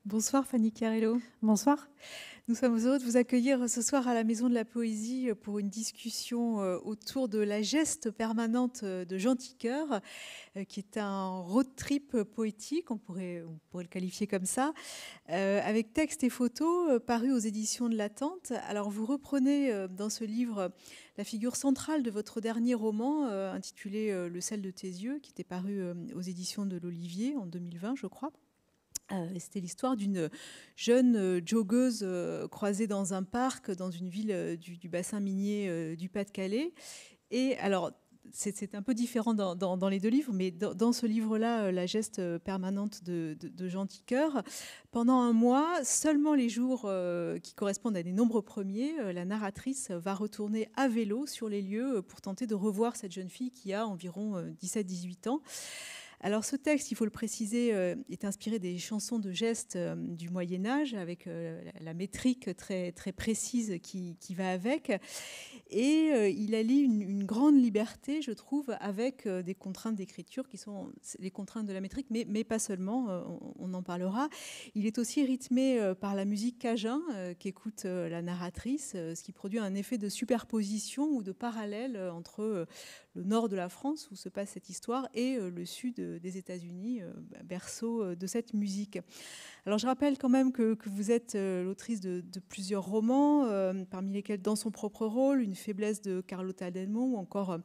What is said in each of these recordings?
Bonsoir Fanny Carello. Bonsoir. Nous sommes heureux de vous accueillir ce soir à la Maison de la Poésie pour une discussion autour de la geste permanente de Jean Tiqueur, qui est un road trip poétique, on pourrait le qualifier comme ça, avec textes et photos parus aux éditions de l'Attente. Alors vous reprenez dans ce livre la figure centrale de votre dernier roman intitulé Le sel de tes yeux, qui était paru aux éditions de l'Olivier en 2020, je crois. C'était l'histoire d'une jeune joggeuse croisée dans un parc, dans une ville du bassin minier du Pas-de-Calais. Et alors, c'est un peu différent dans les deux livres, mais dans ce livre-là, La geste permanente de Jean Tiqueur, pendant un mois, seulement les jours qui correspondent à des nombres premiers, la narratrice va retourner à vélo sur les lieux pour tenter de revoir cette jeune fille qui a environ 17-18 ans. Alors ce texte, il faut le préciser, est inspiré des chansons de gestes du Moyen Âge, avec la métrique très, très précise qui va avec. Et il allie une grande liberté, je trouve, avec des contraintes d'écriture qui sont les contraintes de la métrique, mais pas seulement, on en parlera. Il est aussi rythmé par la musique cajun qu'écoute la narratrice, ce qui produit un effet de superposition ou de parallèle entre le nord de la France, où se passe cette histoire, et le sud des États-Unis, berceau de cette musique. Alors je rappelle quand même que vous êtes l'autrice de plusieurs romans, parmi lesquels Dans son propre rôle, Une faiblesse de Carlotta Delmont ou encore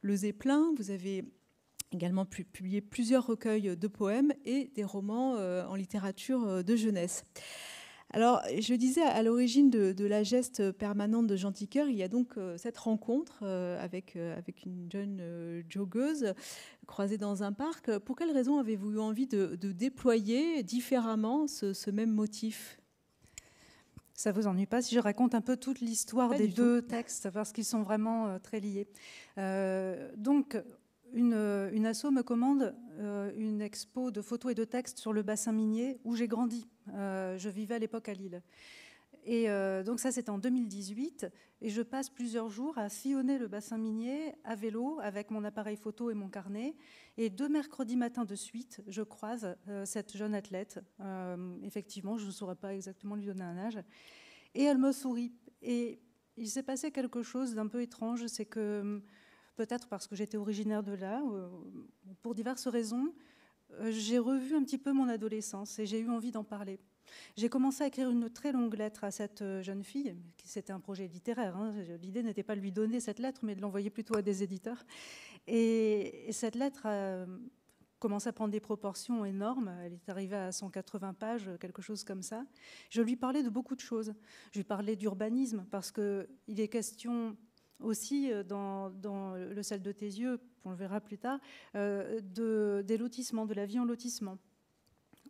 Le Zeppelin. Vous avez également publié plusieurs recueils de poèmes et des romans en littérature de jeunesse. Alors, je disais, à l'origine de la geste permanente de Jean Tiqueur, il y a donc cette rencontre avec une jeune joggeuse croisée dans un parc. Pour quelles raisons avez-vous eu envie de déployer différemment ce même motif ? Ça vous ennuie pas si je raconte un peu toute l'histoire Pas des du tout. deux textes, parce qu'ils sont vraiment très liés. Donc, une asso me commande une expo de photos et de textes sur le bassin minier où j'ai grandi. Je vivais à l'époque à Lille. Et donc ça, c'était en 2018. Et je passe plusieurs jours à sillonner le bassin minier à vélo avec mon appareil photo et mon carnet. Et 2 mercredis matins de suite, je croise cette jeune athlète. Effectivement, je ne saurais pas exactement lui donner un âge. Et elle me sourit. Et il s'est passé quelque chose d'un peu étrange. C'est que, peut-être parce que j'étais originaire de là, pour diverses raisons, j'ai revu un petit peu mon adolescence et j'ai eu envie d'en parler. J'ai commencé à écrire une très longue lettre à cette jeune fille, c'était un projet littéraire. Hein. L'idée n'était pas de lui donner cette lettre, mais de l'envoyer plutôt à des éditeurs. Et cette lettre a commencé à prendre des proportions énormes. Elle est arrivée à 180 pages, quelque chose comme ça. Je lui parlais de beaucoup de choses. Je lui parlais d'urbanisme, parce qu'il est question aussi dans Le sel de tes yeux, on le verra plus tard, des lotissements, de la vie en lotissement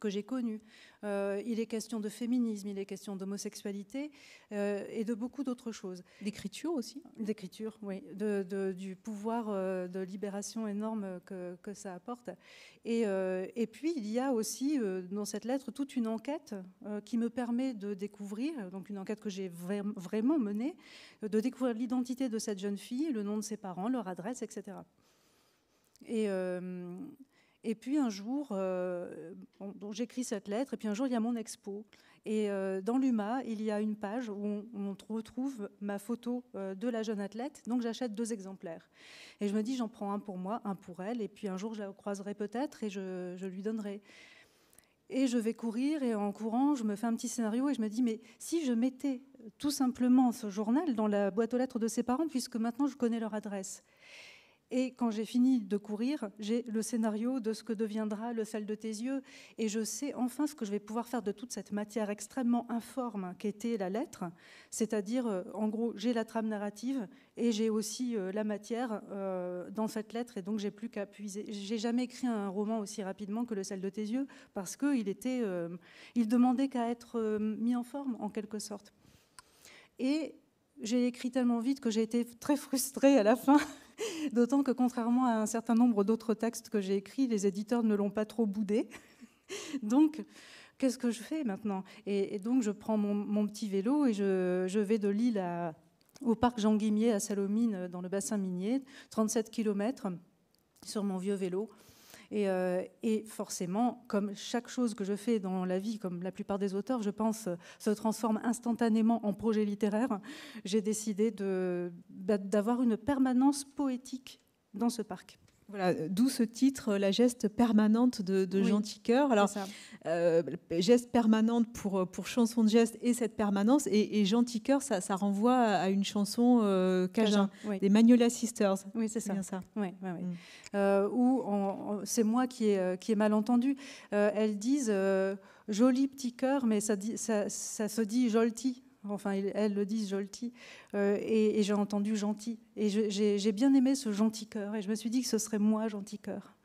que j'ai connu. Il est question de féminisme, il est question d'homosexualité et de beaucoup d'autres choses. D'écriture aussi ? D'écriture, oui, du pouvoir de libération énorme que ça apporte. Et puis, il y a aussi dans cette lettre toute une enquête qui me permet de découvrir, donc une enquête que j'ai vraiment menée, de découvrir l'identité de cette jeune fille, le nom de ses parents, leur adresse, etc. Et puis un jour, j'écris cette lettre, et puis un jour, il y a mon expo. Et dans l'UMA, il y a une page où on retrouve ma photo de la jeune athlète. Donc j'achète 2 exemplaires. Et je me dis, j'en prends un pour moi, un pour elle. Et puis un jour, je la croiserai peut-être et je lui donnerai. Et je vais courir, et en courant, je me fais un petit scénario et je me dis, mais si je mettais tout simplement ce journal dans la boîte aux lettres de ses parents, puisque maintenant je connais leur adresse. Et quand j'ai fini de courir, j'ai le scénario de ce que deviendra Le sel de tes yeux. Et je sais enfin ce que je vais pouvoir faire de toute cette matière extrêmement informe qu'était la lettre. C'est-à-dire, en gros, j'ai la trame narrative et j'ai aussi la matière dans cette lettre. Et donc, j'ai plus qu'à puiser. J'ai jamais écrit un roman aussi rapidement que Le sel de tes yeux, parce qu'il il demandait qu'à être mis en forme, en quelque sorte. Et j'ai écrit tellement vite que j'ai été très frustrée à la fin. D'autant que, contrairement à un certain nombre d'autres textes que j'ai écrits, les éditeurs ne l'ont pas trop boudé. Donc, qu'est-ce que je fais maintenant ? Et donc, je prends mon petit vélo et je vais de Lille au parc Jean Guimier à Salomine, dans le bassin minier, 37 km sur mon vieux vélo. Et forcément, comme chaque chose que je fais dans la vie, comme la plupart des auteurs, je pense, se transforme instantanément en projet littéraire, j'ai décidé d'avoir une permanence poétique dans ce parc. Voilà, d'où ce titre, La geste permanente de Oui, Gentil-Cœur. Alors, geste permanente pour chanson de geste et cette permanence. Et Gentil-Cœur, ça renvoie à une chanson Cajun, oui. des Magnolia Sisters. Oui, c'est ça. Bien ça. Oui, oui, oui. C'est moi qui ai mal entendu. Elles disent joli petit cœur, mais ça se dit jolti. Enfin, elles le disent jolti. Et j'ai entendu gentil. Et j'ai bien aimé ce gentil cœur. Et je me suis dit que ce serait moi, gentil cœur.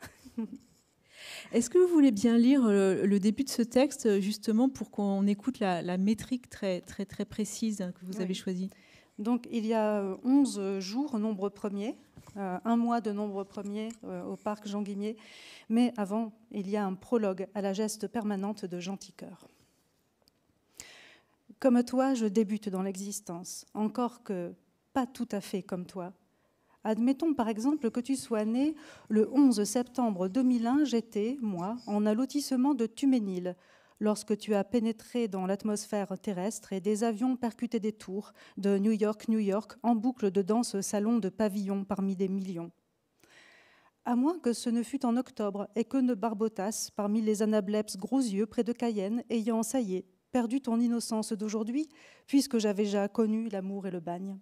Est-ce que vous voulez bien lire le début de ce texte, justement, pour qu'on écoute la métrique très, très, très précise que vous avez choisie? Donc, il y a 11 jours, nombre premier, un mois de nombre premier au parc Jean Guimier. Mais avant, il y a un prologue à la geste permanente de Gentil-Cœur. Comme toi, je débute dans l'existence, encore que pas tout à fait comme toi. Admettons par exemple que tu sois né le 11 septembre 2001, j'étais, moi, en un lotissement de Tuménil, lorsque tu as pénétré dans l'atmosphère terrestre et des avions percutaient des tours de New York, en boucle de danse salon de pavillons parmi des millions. À moins que ce ne fût en octobre et que ne barbotasses parmi les anableps gros yeux près de Cayenne, ayant, ça y est, perdu ton innocence d'aujourd'hui, puisque j'avais déjà connu l'amour et le bagne.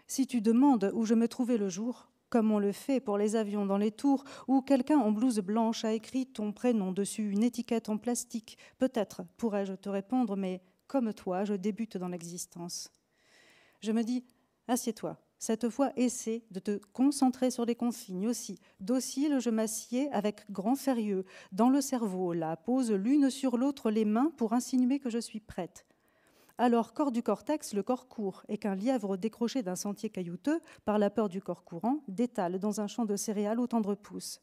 Si tu demandes où je me trouvais le jour, comme on le fait pour les avions dans les tours, où quelqu'un en blouse blanche a écrit ton prénom dessus une étiquette en plastique, peut-être pourrais-je te répondre, mais comme toi, je débute dans l'existence. Je me dis, assieds-toi. Cette fois, essaie de te concentrer sur les consignes aussi. Docile, je m'assieds avec grand sérieux. Dans le cerveau, là, pose l'une sur l'autre les mains pour insinuer que je suis prête. Alors, corps du cortex, le corps court, et qu'un lièvre décroché d'un sentier caillouteux, par la peur du corps courant, détale dans un champ de céréales aux tendres pousses.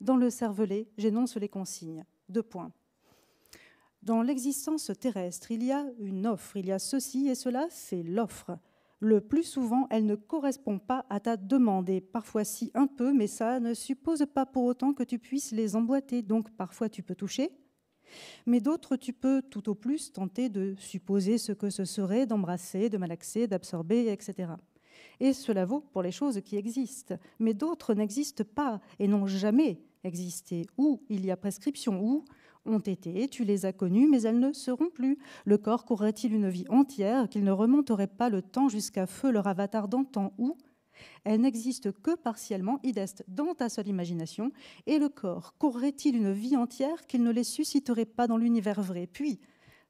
Dans le cervelet, j'énonce les consignes. 2 points. Dans l'existence terrestre, il y a une offre, il y a ceci et cela, c'est l'offre. Le plus souvent, elle ne correspond pas à ta demande, et parfois si un peu, mais ça ne suppose pas pour autant que tu puisses les emboîter. Donc parfois tu peux toucher, mais d'autres tu peux tout au plus tenter de supposer ce que ce serait, d'embrasser, de malaxer, d'absorber, etc. Et cela vaut pour les choses qui existent, mais d'autres n'existent pas et n'ont jamais existé, ou il y a prescription, ou ont été, tu les as connues, mais elles ne seront plus. Le corps courrait-il une vie entière qu'il ne remonterait pas le temps jusqu'à feu leur avatar d'antan, ou elles n'existent que partiellement, idest, dans ta seule imagination, et le corps courrait-il une vie entière qu'il ne les susciterait pas dans l'univers vrai? Puis,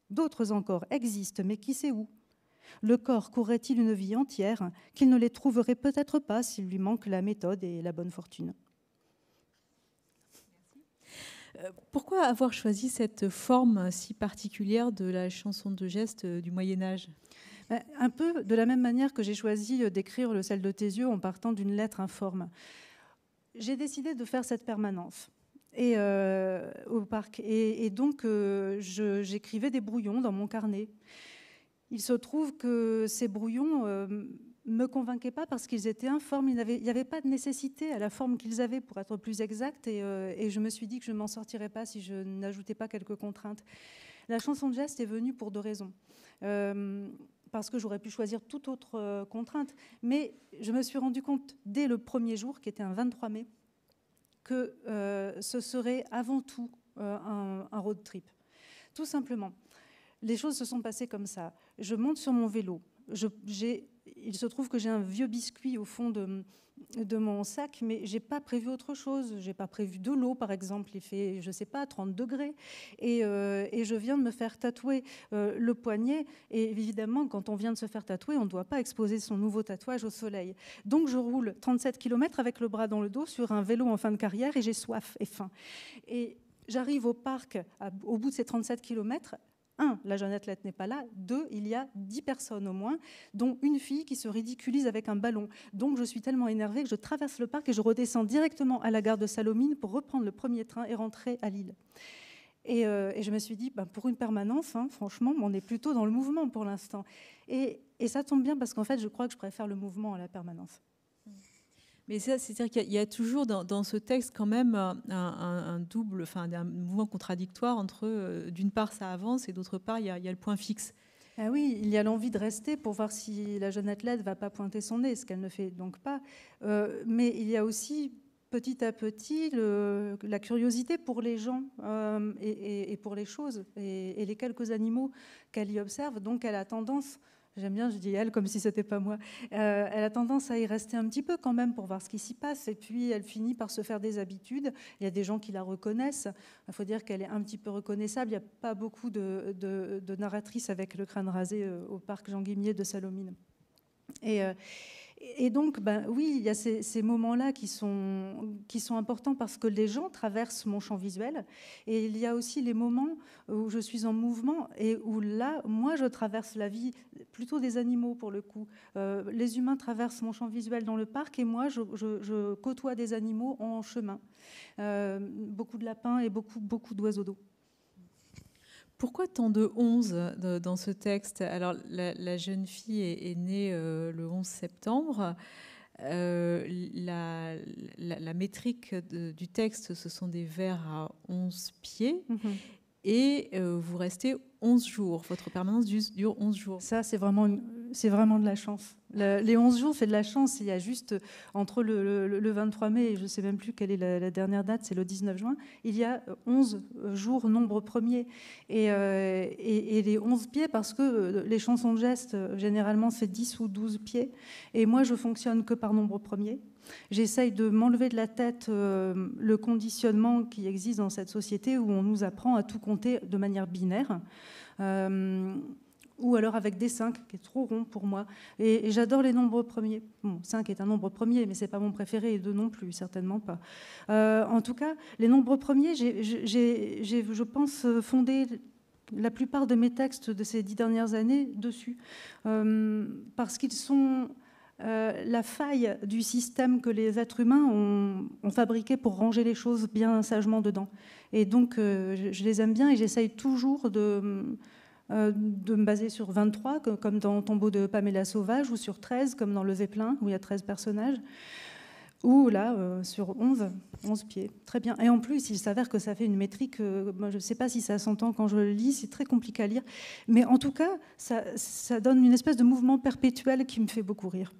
d'autres encore existent, mais qui sait où? Le corps courrait-il une vie entière qu'il ne les trouverait peut-être pas s'il lui manque la méthode et la bonne fortune? Pourquoi avoir choisi cette forme si particulière de la chanson de geste du Moyen-Âge? Un peu de la même manière que j'ai choisi d'écrire Le sel de tes yeux en partant d'une lettre informe. J'ai décidé de faire cette permanence au parc. Et donc, j'écrivais des brouillons dans mon carnet. Il se trouve que ces brouillons me convainquaient pas parce qu'ils étaient informes. Il n'y avait pas de nécessité à la forme qu'ils avaient, pour être plus exact. Et je me suis dit que je ne m'en sortirais pas si je n'ajoutais pas quelques contraintes. La chanson de geste est venue pour 2 raisons. Parce que j'aurais pu choisir toute autre contrainte. Mais je me suis rendu compte dès le premier jour, qui était un 23 mai, que ce serait avant tout un road trip. Tout simplement. Les choses se sont passées comme ça. Je monte sur mon vélo. Il se trouve que j'ai un vieux biscuit au fond de mon sac, mais je n'ai pas prévu autre chose. Je n'ai pas prévu de l'eau, par exemple. Il fait, je ne sais pas, 30 degrés. Et je viens de me faire tatouer le poignet. Et évidemment, quand on vient de se faire tatouer, on ne doit pas exposer son nouveau tatouage au soleil. Donc, je roule 37 km avec le bras dans le dos sur un vélo en fin de carrière et j'ai soif et faim. Et j'arrive au parc au bout de ces 37 km. 1, la jeune athlète n'est pas là. 2, il y a 10 personnes au moins, dont une fille qui se ridiculise avec un ballon. Donc je suis tellement énervée que je traverse le parc et je redescends directement à la gare de Salomine pour reprendre le premier train et rentrer à Lille. Et je me suis dit, pour une permanence, franchement, on est plutôt dans le mouvement pour l'instant. Et ça tombe bien parce qu'en fait, je crois que je préfère le mouvement à la permanence. Mais c'est-à-dire qu'il y a toujours dans ce texte quand même un double, enfin un mouvement contradictoire entre, d'une part, ça avance et d'autre part, il y a le point fixe. Ah oui, il y a l'envie de rester pour voir si la jeune athlète ne va pas pointer son nez, ce qu'elle ne fait donc pas. Mais il y a aussi petit à petit la curiosité pour les gens et pour les choses et les quelques animaux qu'elle y observe. Donc elle a tendance, j'aime bien, je dis elle comme si c'était pas moi, elle a tendance à y rester un petit peu quand même pour voir ce qui s'y passe. Et puis elle finit par se faire des habitudes. Il y a des gens qui la reconnaissent. Il faut dire qu'elle est un petit peu reconnaissable. Il n'y a pas beaucoup de narratrices avec le crâne rasé au parc Jean Guimier de Salomine. Et donc, ben, oui, il y a ces moments-là qui sont importants parce que les gens traversent mon champ visuel. Et il y a aussi les moments où je suis en mouvement et où là, moi, je traverse la vie plutôt des animaux pour le coup. Les humains traversent mon champ visuel dans le parc et moi, je côtoie des animaux en chemin. Beaucoup de lapins et beaucoup d'oiseaux d'eau. Pourquoi tant de 11 dans ce texte? Alors, la jeune fille est née le 11 septembre. La métrique du texte, ce sont des vers à 11 pieds. Et vous restez 11 jours. Votre permanence dure 11 jours. Ça, c'est vraiment de la chance. Les 11 jours, c'est de la chance. Il y a juste, entre le 23 mai et je ne sais même plus quelle est la dernière date, c'est le 19 juin, il y a 11 jours nombre premier. Et les 11 pieds, parce que les chansons de gestes, généralement, c'est 10 ou 12 pieds. Et moi, je fonctionne que par nombre premier. J'essaye de m'enlever de la tête le conditionnement qui existe dans cette société où on nous apprend à tout compter de manière binaire. Ou alors avec des 5, qui est trop rond pour moi. Et j'adore les nombres premiers. Bon, 5 est un nombre premier, mais ce n'est pas mon préféré, et 2 non plus, certainement pas. En tout cas, les nombres premiers, j'ai, je pense, fondé la plupart de mes textes de ces 10 dernières années dessus, parce qu'ils sont la faille du système que les êtres humains ont fabriqué pour ranger les choses bien sagement dedans. Et donc, je les aime bien et j'essaye toujours de me baser sur 23, comme dans Tombeau de Pamela Sauvage, ou sur 13, comme dans Le Zeppelin, où il y a 13 personnages, ou là, sur 11 pieds. Très bien. Et en plus, il s'avère que ça fait une métrique, moi, je ne sais pas si ça s'entend quand je le lis, c'est très compliqué à lire, mais en tout cas, ça donne une espèce de mouvement perpétuel qui me fait beaucoup rire.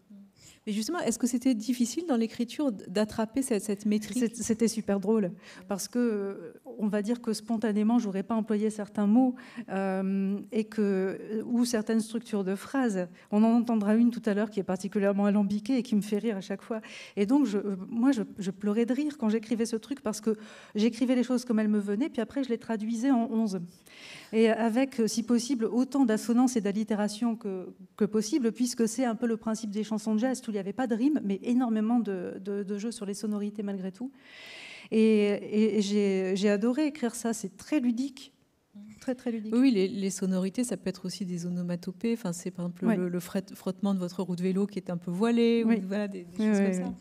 Mais justement, est-ce que c'était difficile dans l'écriture d'attraper cette métrique? C'était super drôle, parce que on va dire que spontanément, j'aurais pas employé certains mots ou certaines structures de phrases. On en entendra une tout à l'heure qui est particulièrement alambiquée et qui me fait rire à chaque fois. Et donc, moi, je pleurais de rire quand j'écrivais ce truc, parce que j'écrivais les choses comme elles me venaient, puis après, je les traduisais en 11. Et avec, si possible, autant d'assonance et d'allitération que possible, puisque c'est un peu le principe des chansons de geste, où il n'y avait pas de rime, mais énormément de jeux sur les sonorités malgré tout. Et j'ai adoré écrire ça, c'est très ludique. Très, très ludique. Oui, les sonorités, ça peut être aussi des onomatopées. Enfin, c'est par exemple le frottement de votre roue de vélo qui est un peu voilé, ou voilà, des choses comme ça.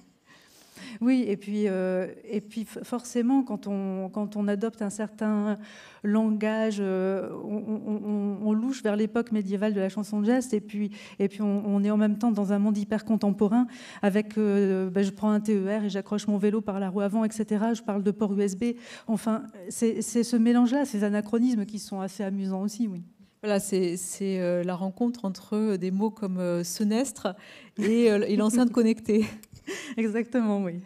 Oui, et puis forcément, quand on adopte un certain langage, on louche vers l'époque médiévale de la chanson de geste, et puis on est en même temps dans un monde hyper contemporain, avec, je prends un TER et j'accroche mon vélo par la roue avant, etc. Je parle de port USB. Enfin, c'est ce mélange-là, ces anachronismes qui sont assez amusants aussi, oui. Voilà, c'est la rencontre entre des mots comme senestre et l'enceinte connectée. Exactement, oui.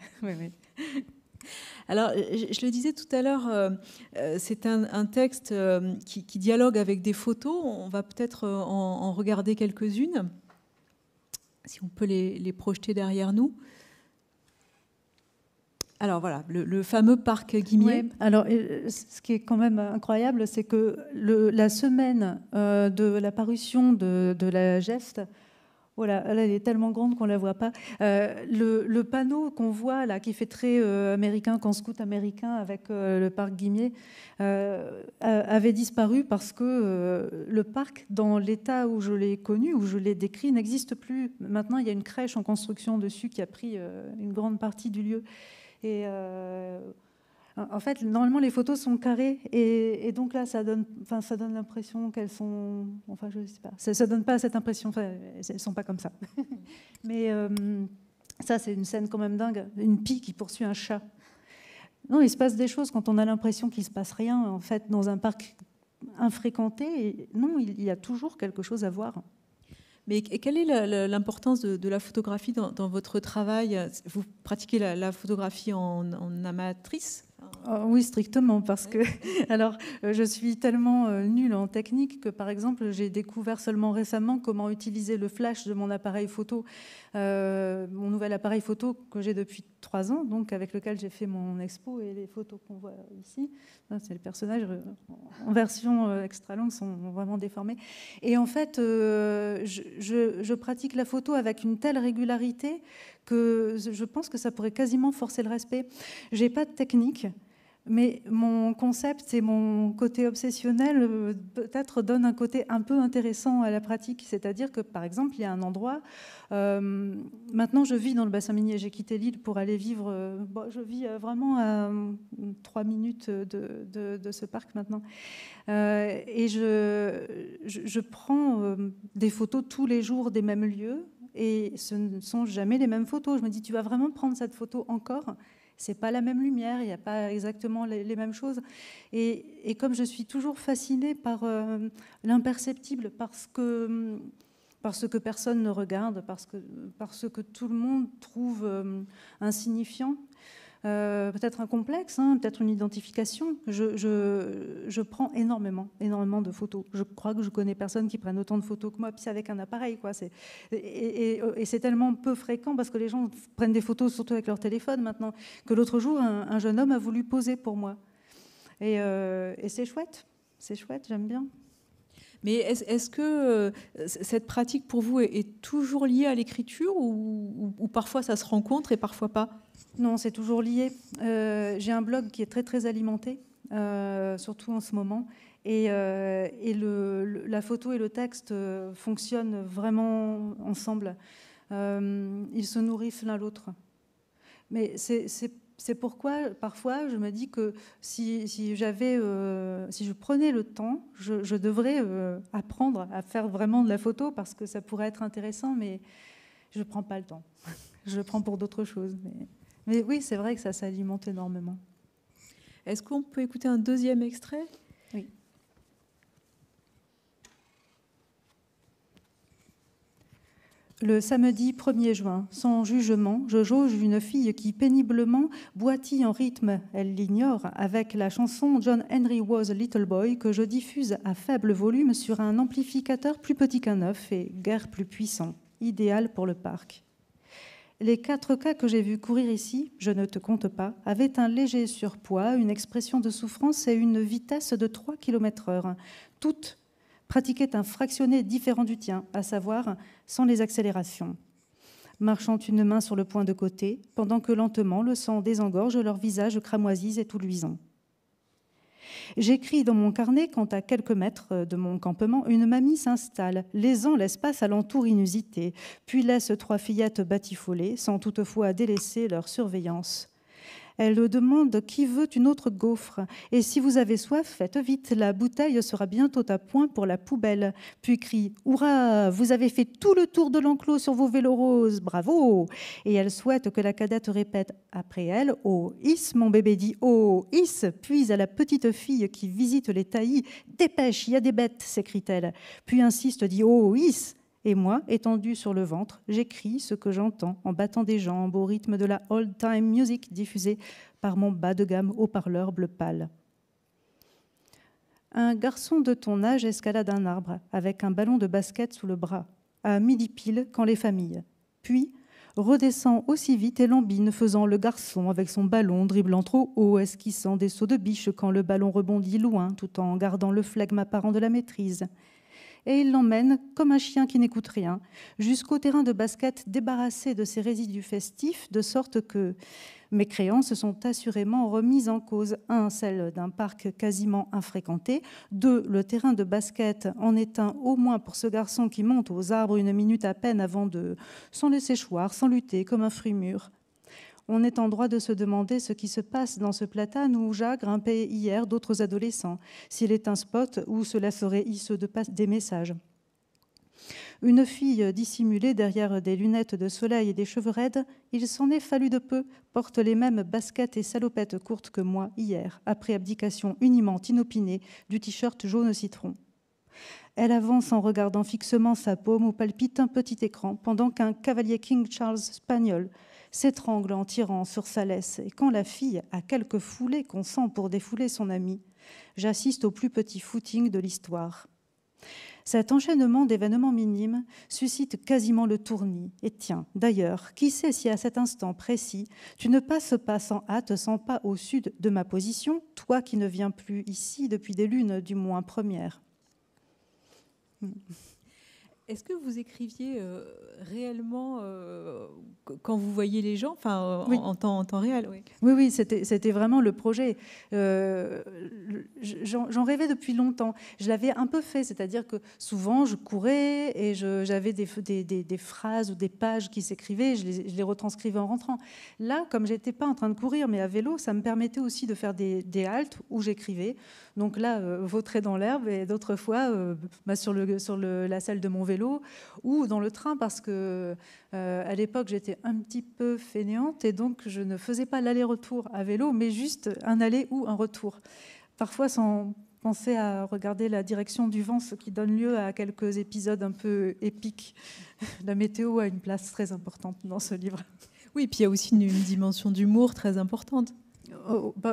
Alors, je le disais tout à l'heure, c'est un texte qui dialogue avec des photos. On va peut-être en regarder quelques-unes, si on peut les projeter derrière nous. Alors voilà, le fameux parc Guimier. Ouais. Alors, ce qui est quand même incroyable, c'est que la semaine de la parution de la geste, voilà, elle est tellement grande qu'on ne la voit pas. Le panneau qu'on voit là, qui fait très américain, camp scout américain avec le parc Guimier, avait disparu parce que le parc, dans l'état où je l'ai connu, où je l'ai décrit, n'existe plus. Maintenant, il y a une crèche en construction dessus qui a pris une grande partie du lieu. Et en fait, normalement, les photos sont carrées, et donc là, ça donne l'impression qu'elles sont... Enfin, je sais pas. Ça donne pas cette impression. Enfin, elles sont pas comme ça. Mais Ça, c'est une scène quand même dingue. Une pie qui poursuit un chat. Non, il se passe des choses quand on a l'impression qu'il ne se passe rien, en fait, dans un parc infréquenté. Et non, il y a toujours quelque chose à voir. Mais quelle est l'importance de la photographie dans votre travail? Vous pratiquez la photographie en amatrice? Oui, strictement, parce que alors, je suis tellement nulle en technique que, par exemple, j'ai découvert seulement récemment comment utiliser le flash de mon appareil photo, mon nouvel appareil photo que j'ai depuis 3 ans, donc avec lequel j'ai fait mon expo, et les photos qu'on voit ici, c'est les personnages en version extra longue sont vraiment déformés. Et en fait, je pratique la photo avec une telle régularité que je pense que ça pourrait quasiment forcer le respect. J'ai pas de technique, mais mon concept et mon côté obsessionnel peut-être donnent un côté un peu intéressant à la pratique. C'est-à-dire que, par exemple, il y a un endroit... maintenant, je vis dans le bassin minier. J'ai quitté l'île pour aller vivre... je vis vraiment à 3 minutes de ce parc maintenant. Et je prends des photos tous les jours des mêmes lieux. Et ce ne sont jamais les mêmes photos. Je me dis, tu vas vraiment prendre cette photo encore? C'est pas la même lumière, il n'y a pas exactement les mêmes choses. Et comme je suis toujours fascinée par l'imperceptible, parce que personne ne regarde, parce que tout le monde trouve insignifiant, peut-être un complexe, hein, peut-être une identification. Je prends énormément de photos. Je crois que je connais personne qui prenne autant de photos que moi, puis c'est avec un appareil, quoi. Et c'est tellement peu fréquent parce que les gens prennent des photos surtout avec leur téléphone maintenant, que l'autre jour, un jeune homme a voulu poser pour moi. Et c'est chouette, j'aime bien. Mais est-ce que cette pratique pour vous est toujours liée à l'écriture ou parfois ça se rencontre et parfois pas? Non, c'est toujours lié. J'ai un blog qui est très très alimenté, surtout en ce moment. Et la photo et le texte fonctionnent vraiment ensemble. Ils se nourrissent l'un l'autre. Mais c'est pourquoi, parfois, je me dis que si je prenais le temps, je devrais apprendre à faire vraiment de la photo parce que ça pourrait être intéressant, mais je ne prends pas le temps. Je le prends pour d'autres choses. Mais oui, c'est vrai que ça s'alimente énormément. Est-ce qu'on peut écouter un deuxième extrait? Oui. Le samedi 1er juin, sans jugement, je jauge une fille qui péniblement boitille en rythme, elle l'ignore, avec la chanson John Henry Was a Little Boy que je diffuse à faible volume sur un amplificateur plus petit qu'un œuf et guère plus puissant, idéal pour le parc. Les 4 cas que j'ai vus courir ici, je ne te compte pas, avaient un léger surpoids, une expression de souffrance et une vitesse de 3 km/h. Toutes pratiquaient un fractionné différent du tien, à savoir sans les accélérations. Marchant une main sur le point de côté, pendant que lentement le sang désengorge leurs visages cramoisis et tout luisants. J'écris dans mon carnet quand à quelques mètres de mon campement, une mamie s'installe, lésant l'espace alentour inusité, puis laisse 3 fillettes batifolées, sans toutefois délaisser leur surveillance. Elle demande qui veut une autre gaufre. Et si vous avez soif, faites vite, la bouteille sera bientôt à point pour la poubelle. Puis crie « Hurrah, vous avez fait tout le tour de l'enclos sur vos vélos roses, bravo !» Et elle souhaite que la cadette répète après elle « Oh, Is, mon bébé dit oh, Is !» Puis à la petite fille qui visite les taillis « Dépêche, il y a des bêtes !» s'écrie-t-elle. Puis insiste, dit « Oh, Is !» Et moi, étendue sur le ventre, j'écris ce que j'entends en battant des jambes au rythme de la old-time music diffusée par mon bas de gamme haut-parleur bleu pâle. Un garçon de ton âge escalade un arbre avec un ballon de basket sous le bras, à midi pile quand les familles. Puis redescend aussi vite et lambine, faisant le garçon avec son ballon, dribblant trop haut, esquissant des sauts de biche quand le ballon rebondit loin, tout en gardant le flegme apparent de la maîtrise. Et il l'emmène, comme un chien qui n'écoute rien, jusqu'au terrain de basket débarrassé de ses résidus festifs, de sorte que mes créances sont assurément remises en cause. 1, celle d'un parc quasiment infréquenté. 2, le terrain de basket en est un au moins pour ce garçon qui monte aux arbres 1 minute à peine avant de s'en laisser choir, sans lutter, comme un fruit mûr. On est en droit de se demander ce qui se passe dans ce platane où Jacques grimpait hier d'autres adolescents, s'il est un spot où cela serait hisseux de des messages. Une fille dissimulée derrière des lunettes de soleil et des cheveux raides, il s'en est fallu de peu, porte les mêmes baskets et salopettes courtes que moi hier, après abdication uniment inopinée du t-shirt jaune citron. Elle avance en regardant fixement sa paume où palpite un petit écran, pendant qu'un cavalier King Charles espagnol s'étrangle en tirant sur sa laisse. Et quand la fille a quelques foulées qu'on sent pour défouler son ami, j'assiste au plus petit footing de l'histoire. Cet enchaînement d'événements minimes suscite quasiment le tournis. Et tiens, d'ailleurs, qui sait si à cet instant précis, tu ne passes pas sans hâte, sans pas au sud de ma position, toi qui ne viens plus ici depuis des lunes, du moins premières. Est-ce que vous écriviez réellement quand vous voyez les gens, enfin oui. en temps réel? Oui, oui, c'était vraiment le projet. J'en rêvais depuis longtemps. Je l'avais un peu fait, c'est-à-dire que souvent je courais et j'avais des phrases ou des pages qui s'écrivaient, je les retranscrivais en rentrant. Là, comme j'étais pas en train de courir, mais à vélo, ça me permettait aussi de faire des haltes où j'écrivais. Donc là, vautrer dans l'herbe, et d'autres fois sur la selle de mon vélo ou dans le train, parce que à l'époque j'étais un petit peu fainéante et donc je ne faisais pas l'aller-retour à vélo, mais juste un aller ou un retour. Parfois sans penser à regarder la direction du vent, ce qui donne lieu à quelques épisodes un peu épiques. La météo a une place très importante dans ce livre. Oui, puis il y a aussi une dimension d'humour très importante.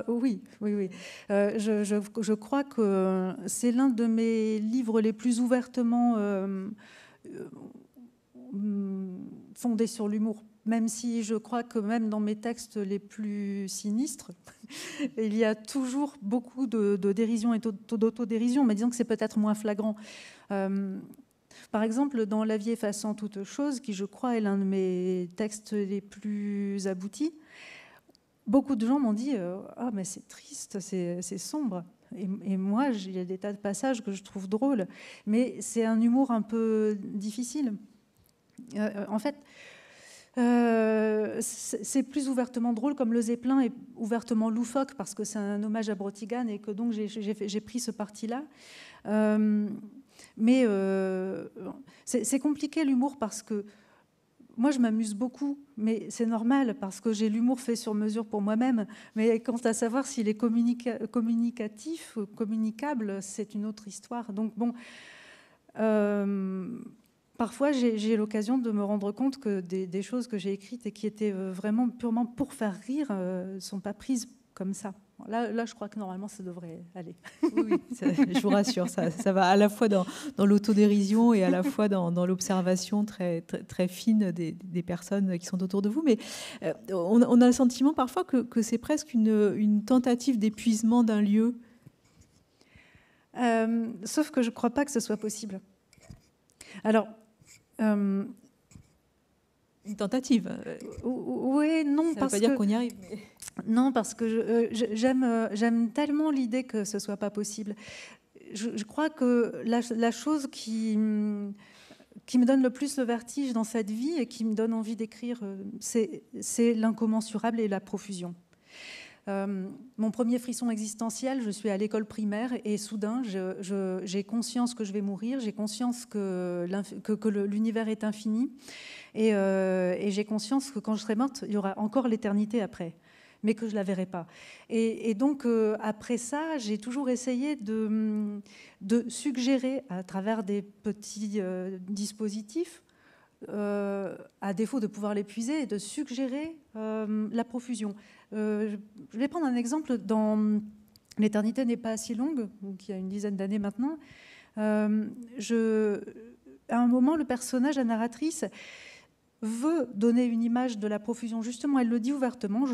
Oui. Je crois que c'est l'un de mes livres les plus ouvertement fondés sur l'humour, même si je crois que même dans mes textes les plus sinistres, il y a toujours beaucoup de dérision et d'autodérision, mais disons que c'est peut-être moins flagrant. Par exemple, dans La vie effaçant toute chose, qui je crois est l'un de mes textes les plus aboutis, beaucoup de gens m'ont dit « Ah, mais c'est triste, c'est sombre ». Et moi, il y a des tas de passages que je trouve drôles, mais c'est un humour un peu difficile. En fait, c'est plus ouvertement drôle, comme Le Zeppelin est ouvertement loufoque, parce que c'est un hommage à Brotigan et que donc j'ai pris ce parti-là. Mais c'est compliqué l'humour parce que moi, je m'amuse beaucoup, mais c'est normal parce que j'ai l'humour fait sur mesure pour moi-même. Mais quant à savoir s'il est communicatif, communicable, c'est une autre histoire. Donc bon, parfois j'ai l'occasion de me rendre compte que des choses que j'ai écrites et qui étaient vraiment purement pour faire rire ne sont pas prises comme ça. Là, je crois que normalement, ça devrait aller. Oui, je vous rassure, ça va à la fois dans l'autodérision et à la fois dans l'observation très fine des personnes qui sont autour de vous. Mais on a le sentiment parfois que c'est presque une tentative d'épuisement d'un lieu. Sauf que je ne crois pas que ce soit possible. Alors... Une tentative. Oui, non, ça parce que... Ça ne veut pas dire qu'on y arrive. Mais... Non, parce que j'aime tellement l'idée que ce ne soit pas possible. Je crois que la chose qui me donne le plus le vertige dans cette vie et qui me donne envie d'écrire, c'est l'incommensurable et la profusion. Mon premier frisson existentiel, je suis à l'école primaire et soudain, j'ai conscience que je vais mourir, j'ai conscience que l'univers est infini et j'ai conscience que quand je serai morte, il y aura encore l'éternité après, mais que je ne la verrai pas. Et donc, après ça, j'ai toujours essayé de suggérer à travers des petits dispositifs, à défaut de pouvoir l'épuiser, de suggérer la profusion. Je vais prendre un exemple dans L'éternité n'est pas si longue, qui a une dizaine d'années maintenant. À un moment, le personnage, la narratrice, veut donner une image de la profusion. Justement, elle le dit ouvertement,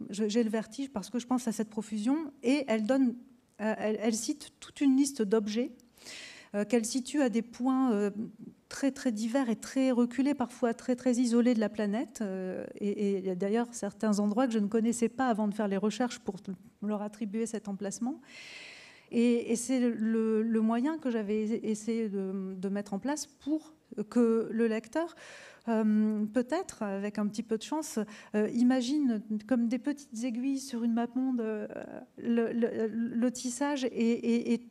j'ai le vertige parce que je pense à cette profusion, et elle cite toute une liste d'objets qu'elle situe à des points très, très divers et très reculés, parfois très, très isolés de la planète. Et il y a d'ailleurs certains endroits que je ne connaissais pas avant de faire les recherches pour leur attribuer cet emplacement. Et c'est le moyen que j'avais essayé de mettre en place pour que le lecteur, peut-être, avec un petit peu de chance, imagine comme des petites aiguilles sur une mappemonde le tissage et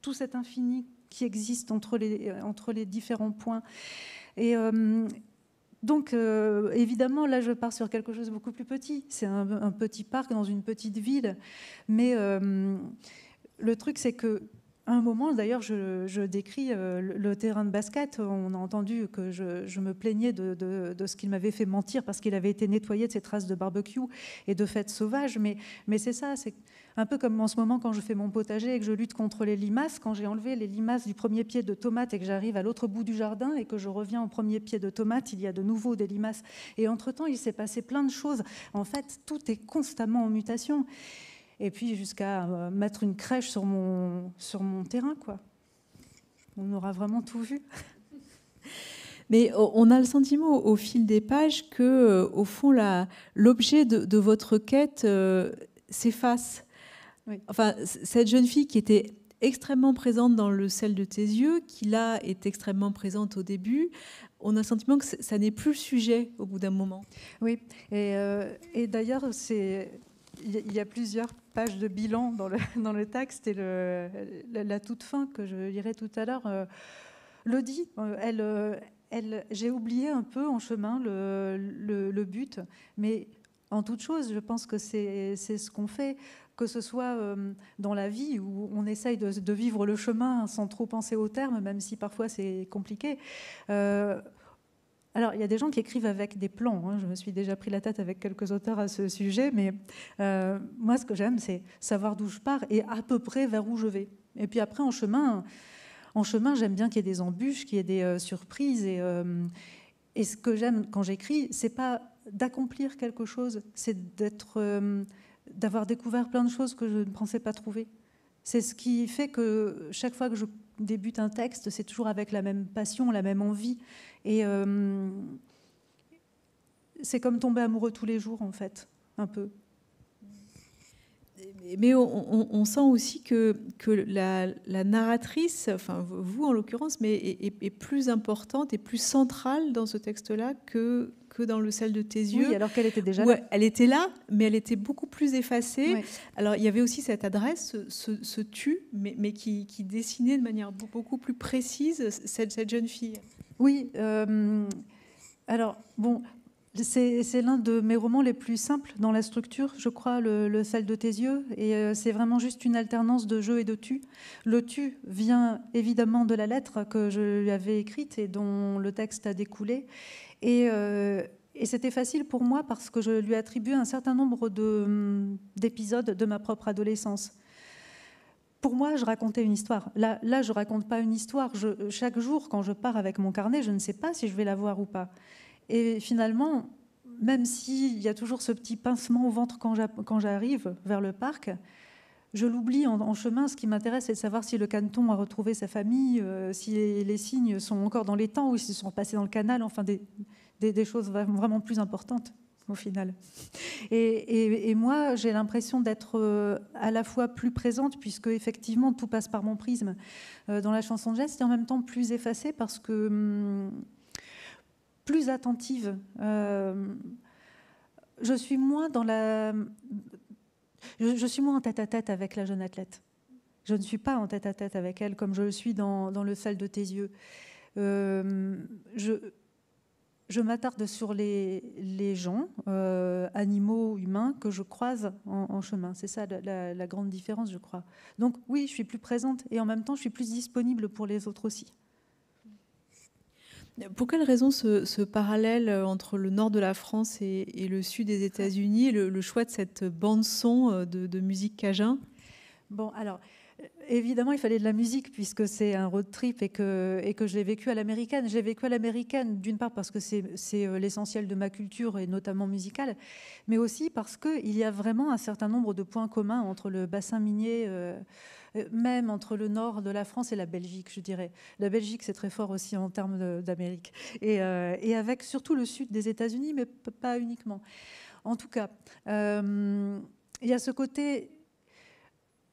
tout cet infini qui existe entre les différents points. Et donc, évidemment, là, je pars sur quelque chose de beaucoup plus petit. C'est un petit parc dans une petite ville. Mais le truc, c'est que à un moment, d'ailleurs, je décris le terrain de basket. On a entendu que je me plaignais de ce qu'il m'avait fait mentir parce qu'il avait été nettoyé de ses traces de barbecue et de fêtes sauvages. Mais c'est ça, c'est un peu comme en ce moment quand je fais mon potager et que je lutte contre les limaces. Quand j'ai enlevé les limaces du premier pied de tomate et que j'arrive à l'autre bout du jardin et que je reviens au premier pied de tomate, il y a de nouveau des limaces. Et entre-temps, il s'est passé plein de choses. En fait, tout est constamment en mutation. Et puis jusqu'à mettre une crèche sur mon terrain, quoi. On aura vraiment tout vu. Mais on a le sentiment au fil des pages que, au fond, l'objet de votre quête s'efface. Oui. Enfin, cette jeune fille qui était extrêmement présente dans Le sel de tes yeux, qui là est extrêmement présente au début, on a le sentiment que ça n'est plus le sujet au bout d'un moment. Oui, et d'ailleurs, il y a plusieurs pages de bilan dans le texte, et la toute fin que je lirai tout à l'heure le dit. J'ai oublié un peu en chemin le but, mais en toute chose, je pense que c'est ce qu'on fait, que ce soit dans la vie où on essaye de vivre le chemin sans trop penser au terme, même si parfois c'est compliqué. Alors, il y a des gens qui écrivent avec des plans. Hein. Je me suis déjà pris la tête avec quelques auteurs à ce sujet, mais moi, ce que j'aime, c'est savoir d'où je pars et à peu près vers où je vais. Et puis après, en chemin, j'aime bien qu'il y ait des embûches, qu'il y ait des surprises. Et ce que j'aime quand j'écris, c'est pas d'accomplir quelque chose, c'est d'avoir découvert plein de choses que je ne pensais pas trouver. C'est ce qui fait que chaque fois que je débute un texte, c'est toujours avec la même passion, la même envie. Et c'est comme tomber amoureux tous les jours, en fait, un peu. Mais on sent aussi que la narratrice, enfin vous en l'occurrence, mais est plus importante et plus centrale dans ce texte-là que dans Le sel de tes yeux. Oui, alors qu'elle était déjà là. Elle était là, mais elle était beaucoup plus effacée. Ouais. Alors il y avait aussi cette adresse, ce tu, mais qui dessinait de manière beaucoup plus précise cette jeune fille. Oui. Alors, bon... C'est l'un de mes romans les plus simples dans la structure, je crois, le sel de tes yeux. Et c'est vraiment juste une alternance de je et de tu. Le tu vient évidemment de la lettre que je lui avais écrite et dont le texte a découlé. Et c'était facile pour moi parce que je lui attribuais un certain nombre d'épisodes de ma propre adolescence. Pour moi, je racontais une histoire. Là, je ne raconte pas une histoire. Chaque jour, quand je pars avec mon carnet, je ne sais pas si je vais la voir ou pas. Et finalement, même s'il y a toujours ce petit pincement au ventre quand j'arrive vers le parc, je l'oublie en chemin. Ce qui m'intéresse, c'est de savoir si le caneton a retrouvé sa famille, si les cygnes sont encore dans les temps ou s'ils sont passés dans le canal, enfin des choses vraiment plus importantes au final. Et moi, j'ai l'impression d'être à la fois plus présente, puisque effectivement, tout passe par mon prisme dans la chanson de geste, et en même temps plus effacée parce que... plus attentive. Je suis moins je suis moins en tête-à-tête avec la jeune athlète. Je ne suis pas en tête-à-tête avec elle comme je le suis dans Le sel de tes yeux. Je m'attarde sur les gens, animaux, humains, que je croise en chemin. C'est ça la grande différence, je crois. Donc oui, je suis plus présente et en même temps, je suis plus disponible pour les autres aussi. Pour quelle raison ce parallèle entre le nord de la France et le sud des États-Unis, le choix de cette bande-son de musique cajun? Bon, alors, évidemment, il fallait de la musique puisque c'est un road trip et que je l'ai vécu à l'américaine. Je l'ai vécu à l'américaine, d'une part parce que c'est l'essentiel de ma culture et notamment musicale, mais aussi parce qu'il y a vraiment un certain nombre de points communs entre le bassin minier, même entre le nord de la France et la Belgique, je dirais. La Belgique, c'est très fort aussi en termes d'Amérique. Et avec surtout le sud des États-Unis, mais pas uniquement. En tout cas, il y a ce côté...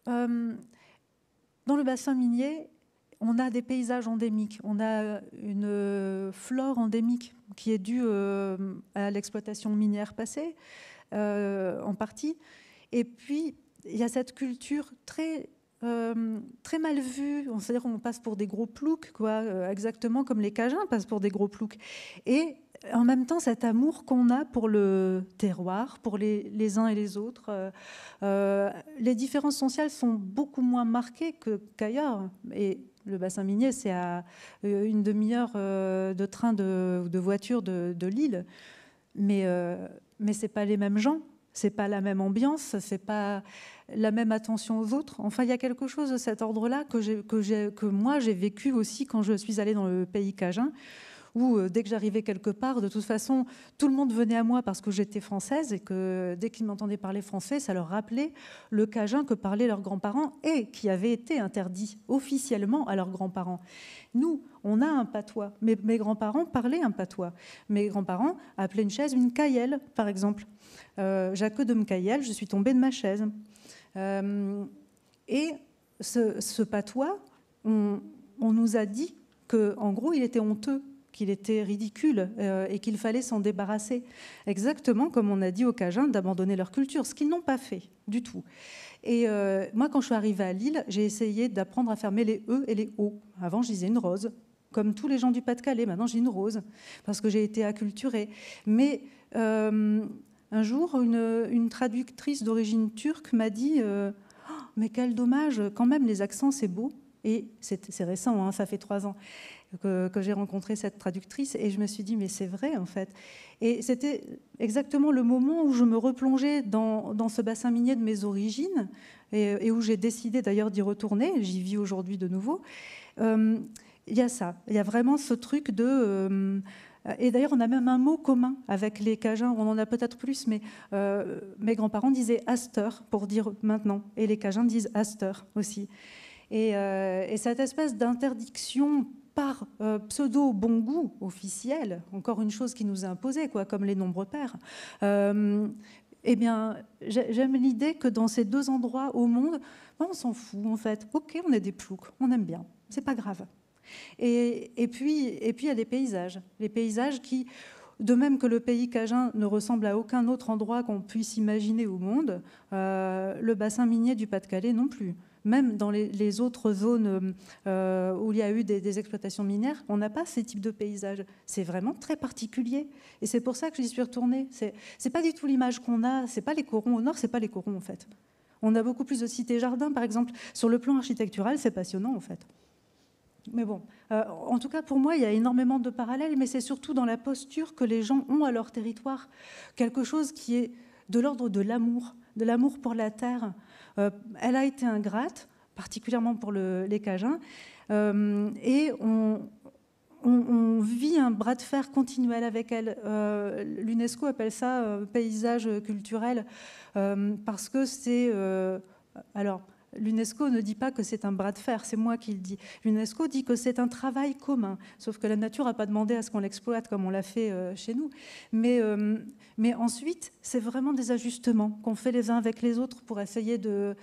dans le bassin minier, on a des paysages endémiques. On a une flore endémique qui est due à l'exploitation minière passée, en partie. Et puis, il y a cette culture très très mal vu. C'est-à-dire qu'on passe pour des gros ploucs, quoi, exactement comme les Cajuns passent pour des gros ploucs. Et en même temps, cet amour qu'on a pour le terroir, pour les uns et les autres, les différences sociales sont beaucoup moins marquées qu'ailleurs. Et le bassin minier, c'est à une demi-heure de train de voiture de Lille. Mais c'est pas les mêmes gens, c'est pas la même ambiance, c'est pas la même attention aux autres. Enfin, il y a quelque chose de cet ordre-là que moi j'ai vécu aussi quand je suis allée dans le pays cajun, où dès que j'arrivais quelque part, de toute façon, tout le monde venait à moi parce que j'étais française et que dès qu'ils m'entendaient parler français, ça leur rappelait le cajun que parlaient leurs grands-parents et qui avait été interdit officiellement à leurs grands-parents. Nous, on a un patois. Mes grands-parents parlaient un patois. Mes grands-parents appelaient une chaise une caillelle, par exemple. Jacques de Mcaillel, je suis tombée de ma chaise. Et ce patois, on nous a dit qu'en gros, il était honteux, qu'il était ridicule et qu'il fallait s'en débarrasser. Exactement comme on a dit aux Cajuns d'abandonner leur culture, ce qu'ils n'ont pas fait du tout. Et moi, quand je suis arrivée à Lille, j'ai essayé d'apprendre à fermer les E et les O. Avant, je disais une rose, comme tous les gens du Pas-de-Calais. Maintenant, j'ai une rose, parce que j'ai été acculturée. Mais un jour, une traductrice d'origine turque m'a dit oh, mais quel dommage, quand même, les accents, c'est beau. Et c'est récent, hein, ça fait 3 ans que j'ai rencontré cette traductrice. Et je me suis dit, mais c'est vrai, en fait. Et c'était exactement le moment où je me replongeais dans ce bassin minier de mes origines et où j'ai décidé d'ailleurs d'y retourner. J'y vis aujourd'hui de nouveau. Il y a ça. Il y a vraiment ce truc de... et d'ailleurs, on a même un mot commun avec les Cajuns. On en a peut-être plus, mais mes grands-parents disaient « aster » pour dire « maintenant ». Et les Cajuns disent « aster » aussi. Et cette espèce d'interdiction par pseudo-bon goût officiel, encore une chose qui nous est imposée, quoi, comme les nombres pairs, eh bien, j'aime l'idée que dans ces 2 endroits au monde, on s'en fout, en fait. Ok, on est des ploucs, on aime bien, c'est pas grave. Et puis, il y a des paysages. Les paysages qui, de même que le pays cajun ne ressemble à aucun autre endroit qu'on puisse imaginer au monde, le bassin minier du Pas-de-Calais non plus. Même dans les autres zones où il y a eu des exploitations minières, on n'a pas ces types de paysages. C'est vraiment très particulier. Et c'est pour ça que j'y suis retournée. C'est pas du tout l'image qu'on a. C'est pas les corons au nord, c'est pas les corons en fait. On a beaucoup plus de cités-jardins, par exemple. Sur le plan architectural, c'est passionnant en fait. Mais bon, en tout cas, pour moi, il y a énormément de parallèles, mais c'est surtout dans la posture que les gens ont à leur territoire. Quelque chose qui est de l'ordre de l'amour pour la terre. Elle a été ingrate, particulièrement pour les Cajuns, et on vit un bras de fer continuel avec elle. L'UNESCO appelle ça paysage culturel, parce que c'est... alors, l'UNESCO ne dit pas que c'est un bras de fer, c'est moi qui le dis. L'UNESCO dit que c'est un travail commun, sauf que la nature n'a pas demandé à ce qu'on l'exploite comme on l'a fait chez nous. Mais ensuite, c'est vraiment des ajustements qu'on fait les uns avec les autres pour essayer de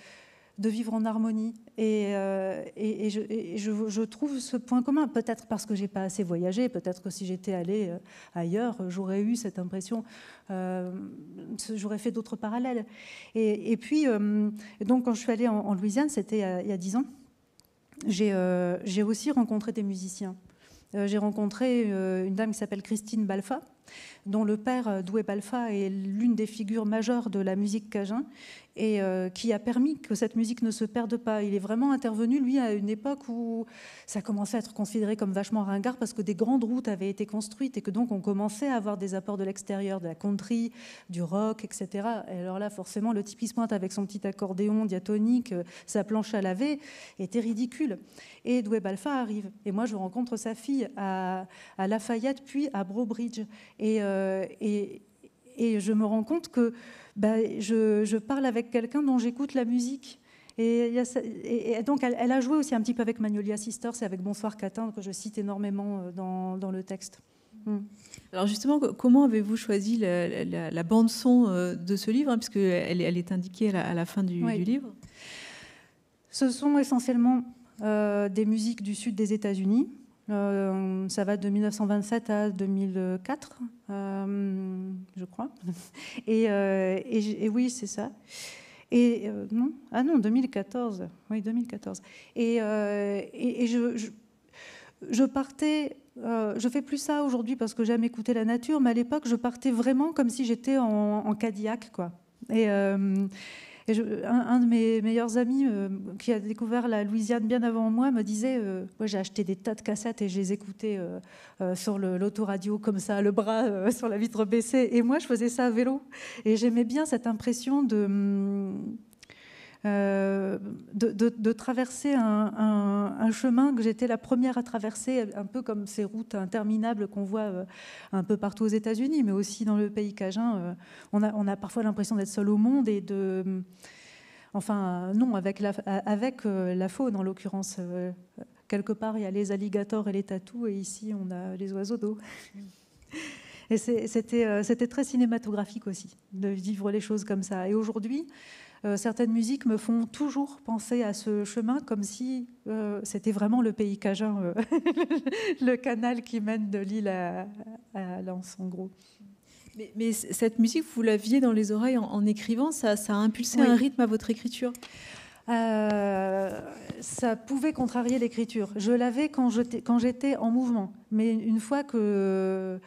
vivre en harmonie. Et je trouve ce point commun, peut-être parce que je n'ai pas assez voyagé, peut-être que si j'étais allée ailleurs, j'aurais eu cette impression, j'aurais fait d'autres parallèles. Et puis, donc, quand je suis allée en Louisiane, c'était il y a 10 ans, j'ai aussi rencontré des musiciens. J'ai rencontré une dame qui s'appelle Christine Balfa, dont le père, Doué Balfa, est l'une des figures majeures de la musique cajun et qui a permis que cette musique ne se perde pas. Il est vraiment intervenu, lui, à une époque où ça commençait à être considéré comme vachement ringard parce que des grandes routes avaient été construites et que donc on commençait à avoir des apports de l'extérieur, de la country, du rock, etc. Et alors là, forcément, le type qui se pointe avec son petit accordéon diatonique, sa planche à laver, était ridicule. Et Doué Balfa arrive. Et moi, je rencontre sa fille à Lafayette, puis à Brobridge. Et je me rends compte que je parle avec quelqu'un dont j'écoute la musique. Et donc, elle a joué aussi un petit peu avec Magnolia Sisters et avec Bonsoir Catin, que je cite énormément dans le texte. Alors justement, comment avez-vous choisi la bande-son de ce livre, puisqu'elle est indiquée à la fin du livre? Ce sont essentiellement des musiques du sud des États-Unis. Ça va de 1927 à 2004, je crois. Et oui, c'est ça. Et non, 2014. Oui, 2014. Et je partais. Je fais plus ça aujourd'hui parce que j'aime écouter la nature, mais à l'époque, je partais vraiment comme si j'étais en Cadillac, quoi. Et un de mes meilleurs amis qui a découvert la Louisiane bien avant moi me disait moi j'ai acheté des tas de cassettes et je les écoutais sur l'autoradio comme ça, le bras sur la vitre baissée. Et moi, je faisais ça à vélo. Et j'aimais bien cette impression de traverser un chemin que j'étais la première à traverser, un peu comme ces routes interminables qu'on voit un peu partout aux États-Unis, mais aussi dans le pays cajun. On a parfois l'impression d'être seul au monde et enfin, non, avec la faune, en l'occurrence. Quelque part, il y a les alligators et les tatous, et ici, on a les oiseaux d'eau. Et c'était très cinématographique aussi, de vivre les choses comme ça. Et aujourd'hui, certaines musiques me font toujours penser à ce chemin comme si c'était vraiment le pays cajun, le canal qui mène de l'île à Lens, en gros. Mais cette musique, vous l'aviez dans les oreilles en écrivant, ça a impulsé un rythme à votre écriture? Ça pouvait contrarier l'écriture. Je l'avais quand j'étais en mouvement, mais une fois que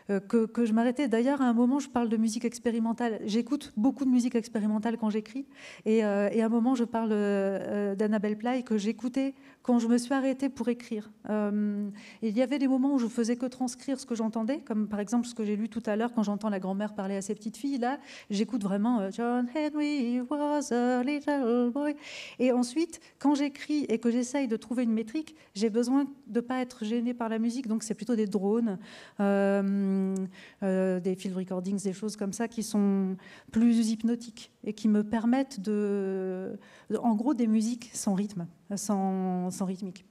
je m'arrêtais. D'ailleurs, à un moment, je parle de musique expérimentale. J'écoute beaucoup de musique expérimentale quand j'écris. Et à un moment, je parle d'Annabelle Play que j'écoutais quand je me suis arrêtée pour écrire. Il y avait des moments où je faisais que transcrire ce que j'entendais, comme par exemple ce que j'ai lu tout à l'heure quand j'entends la grand-mère parler à ses petites filles. Là, j'écoute vraiment John Henry was a little boy. Et ensuite, quand j'écris et que j'essaye de trouver une métrique, j'ai besoin de ne pas être gênée par la musique. Donc, c'est plutôt des drones. Des field recordings, des choses comme ça qui sont plus hypnotiques et qui me permettent en gros, des musiques sans rythme, sans rythmique.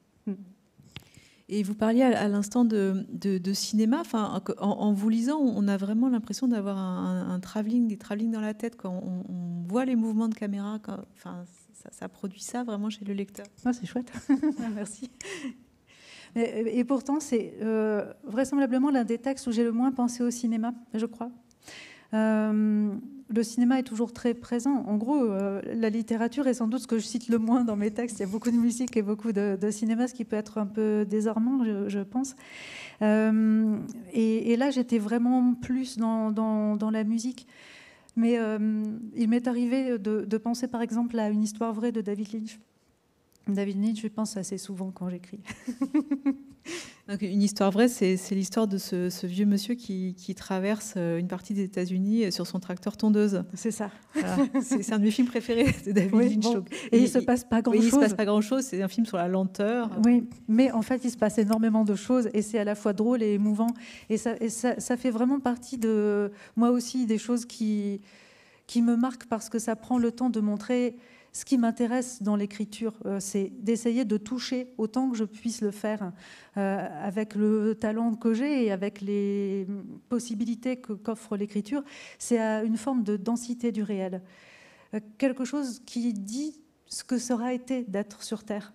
Et vous parliez à l'instant de cinéma. Enfin, en vous lisant, on a vraiment l'impression d'avoir des travelling dans la tête. Quand on voit les mouvements de caméra, enfin, ça produit ça vraiment chez le lecteur. Oh, c'est chouette. Merci. Et pourtant, c'est vraisemblablement l'un des textes où j'ai le moins pensé au cinéma, je crois. Le cinéma est toujours très présent. En gros, la littérature est sans doute ce que je cite le moins dans mes textes. Il y a beaucoup de musique et beaucoup de cinéma, ce qui peut être un peu désarmant, je pense. Et là, j'étais vraiment plus dans la musique. Mais il m'est arrivé de penser, par exemple, à une histoire vraie de David Lynch. David Lynch, je pense assez souvent quand j'écris. Donc, une histoire vraie, c'est l'histoire de ce vieux monsieur qui traverse une partie des États-Unis sur son tracteur tondeuse. C'est ça. Voilà. C'est un de mes films préférés de David Lynch. Bon. Et il ne se passe pas grand-chose. Oui, il ne se passe pas grand-chose. C'est un film sur la lenteur. Oui, mais en fait, il se passe énormément de choses et c'est à la fois drôle et émouvant. Et ça fait vraiment partie de moi aussi des choses qui me marquent parce que ça prend le temps de montrer. Ce qui m'intéresse dans l'écriture, c'est d'essayer de toucher autant que je puisse le faire avec le talent que j'ai et avec les possibilités qu'offre l'écriture. C'est une forme de densité du réel. Quelque chose qui dit ce que ça aura été d'être sur Terre.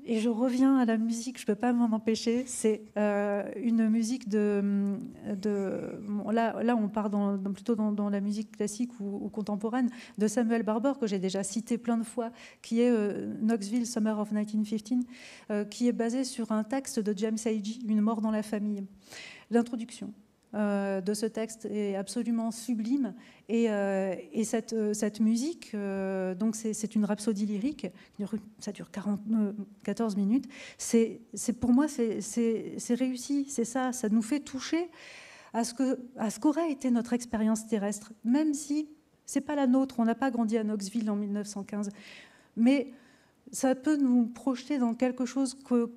Et je reviens à la musique, je ne peux pas m'en empêcher. C'est une musique là, on part plutôt dans la musique classique ou contemporaine de Samuel Barber, que j'ai déjà cité plein de fois, qui est Knoxville, Summer of 1915, qui est basé sur un texte de James Agee, Une mort dans la famille. L'introduction de ce texte est absolument sublime et cette musique, donc c'est une rhapsodie lyrique, ça dure 14 minutes. Pour moi, c'est réussi, c'est ça nous fait toucher à ce qu'aurait été notre expérience terrestre, même si c'est pas la nôtre, on n'a pas grandi à Knoxville en 1915, mais ça peut nous projeter dans quelque chose que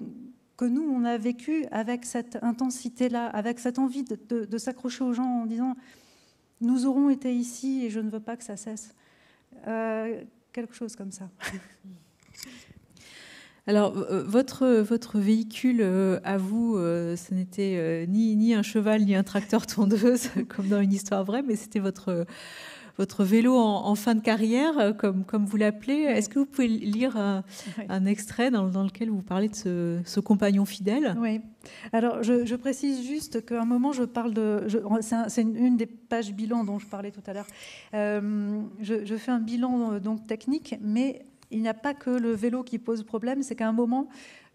nous, on a vécu avec cette intensité-là, avec cette envie de s'accrocher aux gens en disant « nous aurons été ici et je ne veux pas que ça cesse ». Quelque chose comme ça. Alors, votre véhicule, à vous, ce n'était ni un cheval, ni un tracteur tondeuse, comme dans Une histoire vraie, mais c'était votre votre vélo en fin de carrière, comme vous l'appelez. Est-ce que vous pouvez lire un extrait dans lequel vous parlez de ce compagnon fidèle? Oui. Alors, je précise juste qu'à un moment, je parle de... C'est une des pages bilan dont je parlais tout à l'heure. Je fais un bilan donc technique, mais il n'y a pas que le vélo qui pose problème. C'est qu'à un moment,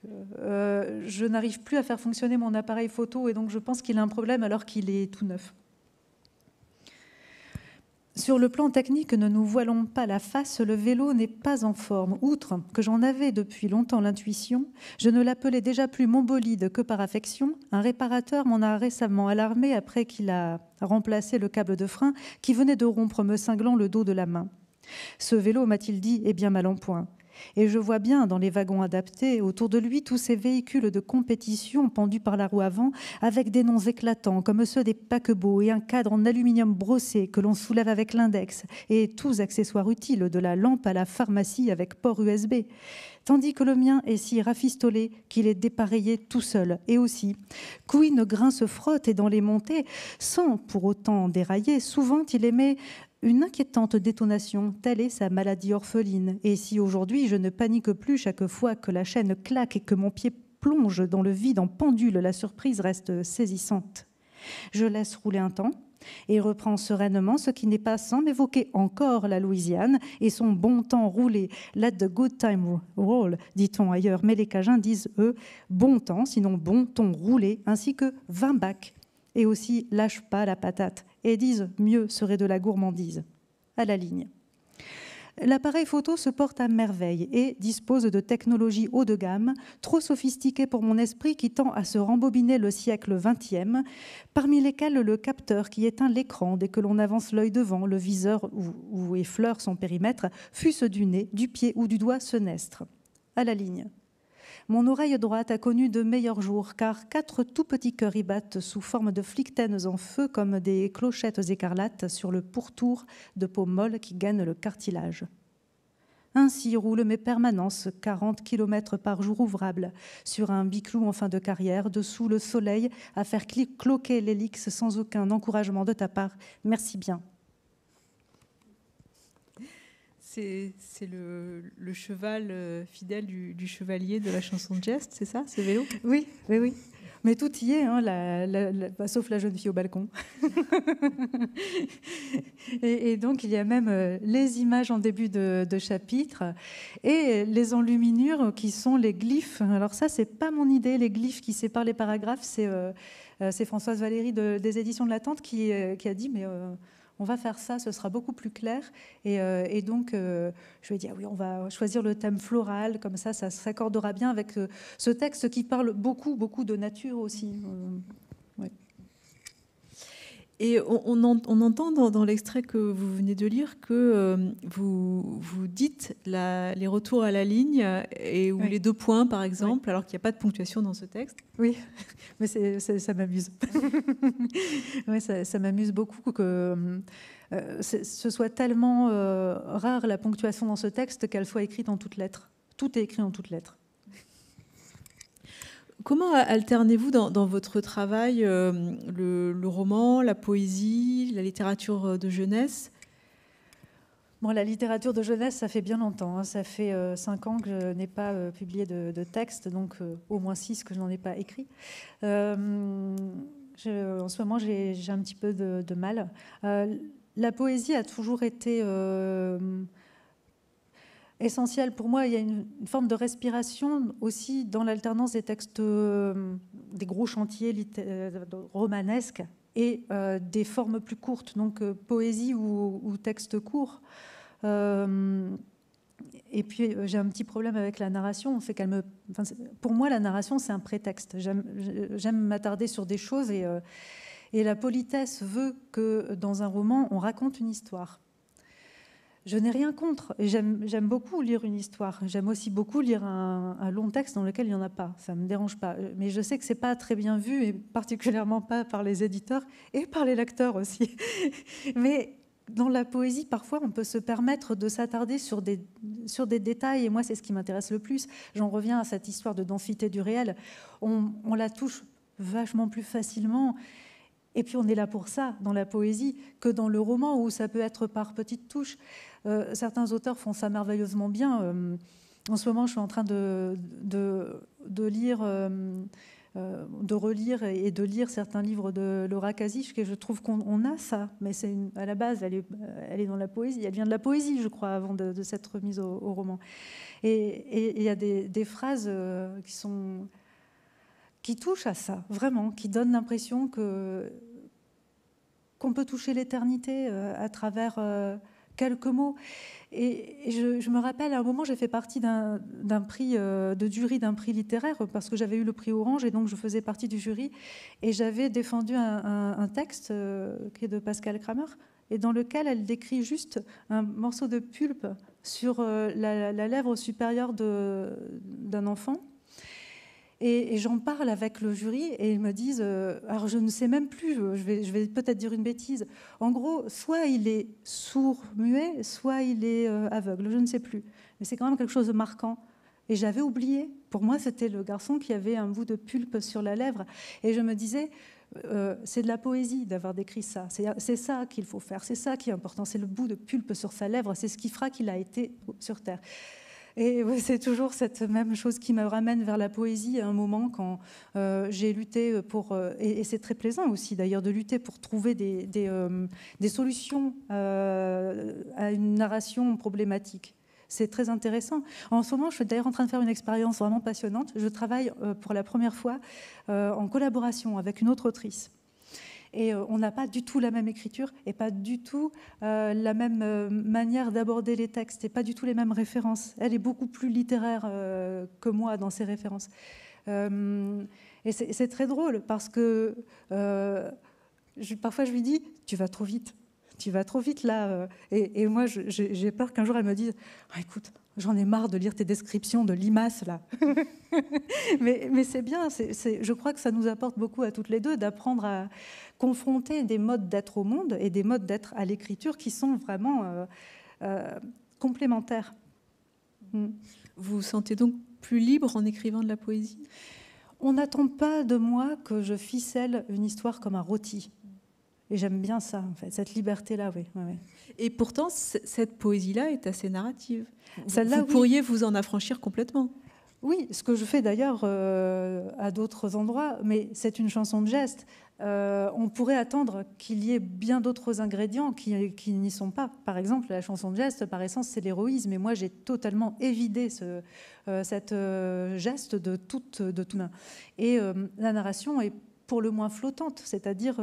je n'arrive plus à faire fonctionner mon appareil photo et donc je pense qu'il a un problème alors qu'il est tout neuf. Sur le plan technique, ne nous voilons pas la face, le vélo n'est pas en forme. Outre que j'en avais depuis longtemps l'intuition, je ne l'appelais déjà plus mon bolide que par affection. Un réparateur m'en a récemment alarmé après qu'il a remplacé le câble de frein qui venait de rompre, me cinglant le dos de la main. Ce vélo, m'a-t-il dit, est bien mal en point. Et je vois bien dans les wagons adaptés, autour de lui, tous ces véhicules de compétition pendus par la roue avant, avec des noms éclatants comme ceux des paquebots et un cadre en aluminium brossé que l'on soulève avec l'index, et tous accessoires utiles, de la lampe à la pharmacie avec port USB. Tandis que le mien est si rafistolé qu'il est dépareillé tout seul. Et aussi, qu'ouine grain se frotte et dans les montées, sans pour autant dérailler, souvent il émet une inquiétante détonation, telle est sa maladie orpheline. Et si aujourd'hui je ne panique plus chaque fois que la chaîne claque et que mon pied plonge dans le vide en pendule, la surprise reste saisissante. Je laisse rouler un temps et reprends sereinement, ce qui n'est pas sans m'évoquer encore la Louisiane et son bon temps roulé. Let the good time roll, dit-on ailleurs, mais les Cajuns disent, eux, bon temps, sinon bon ton roulé, ainsi que 20 bacs. Et aussi, lâche pas la patate. Et disent, mieux serait de la gourmandise. À la ligne. L'appareil photo se porte à merveille et dispose de technologies haut de gamme, trop sophistiquées pour mon esprit qui tend à se rembobiner le siècle XXe, parmi lesquelles le capteur qui éteint l'écran dès que l'on avance l'œil devant, le viseur où effleure son périmètre, fût-ce du nez, du pied ou du doigt senestre. À la ligne. Mon oreille droite a connu de meilleurs jours, car 4 tout petits cœurs y battent sous forme de flictaines en feu comme des clochettes écarlates sur le pourtour de peau molle qui gagne le cartilage. Ainsi roulent mes permanences, 40 km par jour ouvrables, sur un biclou en fin de carrière, dessous le soleil, à faire cloquer l'hélix sans aucun encouragement de ta part. Merci bien. C'est le cheval fidèle du chevalier de la chanson de geste, c'est ça, ce vélo? Oui, oui, oui. Mais tout y est, hein, sauf la jeune fille au balcon. et donc, il y a même les images en début de chapitre et les enluminures qui sont les glyphes. Alors ça, c'est pas mon idée, les glyphes qui séparent les paragraphes. C'est Françoise Valéry des éditions de la Tente qui a dit, mais... on va faire ça, ce sera beaucoup plus clair. Et donc, je lui ai dit, ah oui, on va choisir le thème floral, comme ça s'accordera bien avec ce texte qui parle beaucoup, beaucoup de nature aussi. Ouais. Et on entend dans l'extrait que vous venez de lire que vous dites les retours à la ligne ou oui. les 2 points, par exemple, oui. alors qu'il n'y a pas de ponctuation dans ce texte. Oui, mais ça m'amuse. Oui, ça m'amuse beaucoup que ce soit tellement rare la ponctuation dans ce texte qu'elle soit écrite en toutes lettres. Tout est écrit en toutes lettres. Comment alternez-vous dans votre travail le roman, la poésie, la littérature de jeunesse? Bon, la littérature de jeunesse, ça fait bien longtemps. Hein. Ça fait 5 ans que je n'ai pas publié de texte, donc au moins 6 que je n'en ai pas écrit. En ce moment, j'ai un petit peu de mal. La poésie a toujours été... essentiel pour moi. Il y a une forme de respiration aussi dans l'alternance des textes, des gros chantiers romanesques et des formes plus courtes, donc poésie ou texte court. Et puis j'ai un petit problème avec la narration, c'est pour moi la narration c'est un prétexte. J'aime m'attarder sur des choses et la politesse veut que dans un roman on raconte une histoire. Je n'ai rien contre. J'aime beaucoup lire une histoire. J'aime aussi beaucoup lire un long texte dans lequel il n'y en a pas. Ça ne me dérange pas. Mais je sais que ce n'est pas très bien vu, et particulièrement pas par les éditeurs et par les lecteurs aussi. Mais dans la poésie, parfois, on peut se permettre de s'attarder sur des détails. Et moi, c'est ce qui m'intéresse le plus. J'en reviens à cette histoire de densité du réel. On la touche vachement plus facilement. Et puis on est là pour ça, dans la poésie, que dans le roman, où ça peut être par petites touches. Certains auteurs font ça merveilleusement bien. En ce moment, je suis en train de lire, de relire et de lire certains livres de Laura Kasisch, et je trouve qu'on a ça. Mais à la base, elle est dans la poésie. Elle vient de la poésie, je crois, avant de s'être mise au roman. Et il y a des phrases qui touchent à ça, vraiment, qui donnent l'impression qu'on peut toucher l'éternité à travers quelques mots. Et je me rappelle, à un moment, j'ai fait partie d'un prix de jury, d'un prix littéraire, parce que j'avais eu le prix Orange, et donc je faisais partie du jury, et j'avais défendu un texte qui est de Pascal Kramer, et dans lequel elle décrit juste un morceau de pulpe sur la lèvre supérieure d'un enfant. Et j'en parle avec le jury et ils me disent, alors je ne sais même plus, je vais peut-être dire une bêtise. En gros, soit il est sourd, muet, soit il est aveugle, je ne sais plus. Mais c'est quand même quelque chose de marquant. Et j'avais oublié. Pour moi, c'était le garçon qui avait un bout de pulpe sur la lèvre. Et je me disais, c'est de la poésie d'avoir décrit ça. C'est ça qu'il faut faire, c'est ça qui est important. C'est le bout de pulpe sur sa lèvre, c'est ce qui fera qu'il a été sur Terre. Et c'est toujours cette même chose qui me ramène vers la poésie à un moment quand j'ai lutté pour, et c'est très plaisant aussi d'ailleurs de lutter pour trouver des solutions à une narration problématique. C'est très intéressant. En ce moment, je suis d'ailleurs en train de faire une expérience vraiment passionnante. Je travaille pour la première fois en collaboration avec une autre autrice. Et on n'a pas du tout la même écriture et pas du tout la même manière d'aborder les textes et pas du tout les mêmes références. Elle est beaucoup plus littéraire que moi dans ses références. Et c'est très drôle parce que parfois je lui dis « tu vas trop vite ». Tu vas trop vite là. Et moi, j'ai peur qu'un jour, elle me dise « écoute, j'en ai marre de lire tes descriptions de limaces là. » mais c'est bien. Je crois que ça nous apporte beaucoup à toutes les deux d'apprendre à confronter des modes d'être au monde et des modes d'être à l'écriture qui sont vraiment complémentaires. Vous vous sentez donc plus libre en écrivant de la poésie ? On n'attend pas de moi que je ficelle une histoire comme un rôti. Et j'aime bien ça, en fait, cette liberté-là, oui. Et pourtant, cette poésie-là est assez narrative. Celle-là, vous pourriez vous en affranchir complètement. Oui, ce que je fais d'ailleurs à d'autres endroits, mais c'est une chanson de geste. On pourrait attendre qu'il y ait bien d'autres ingrédients qui n'y sont pas. Par exemple, la chanson de geste, par essence, c'est l'héroïsme. Et moi, j'ai totalement évidé cette geste de tout. Et la narration est pour le moins flottante, c'est-à-dire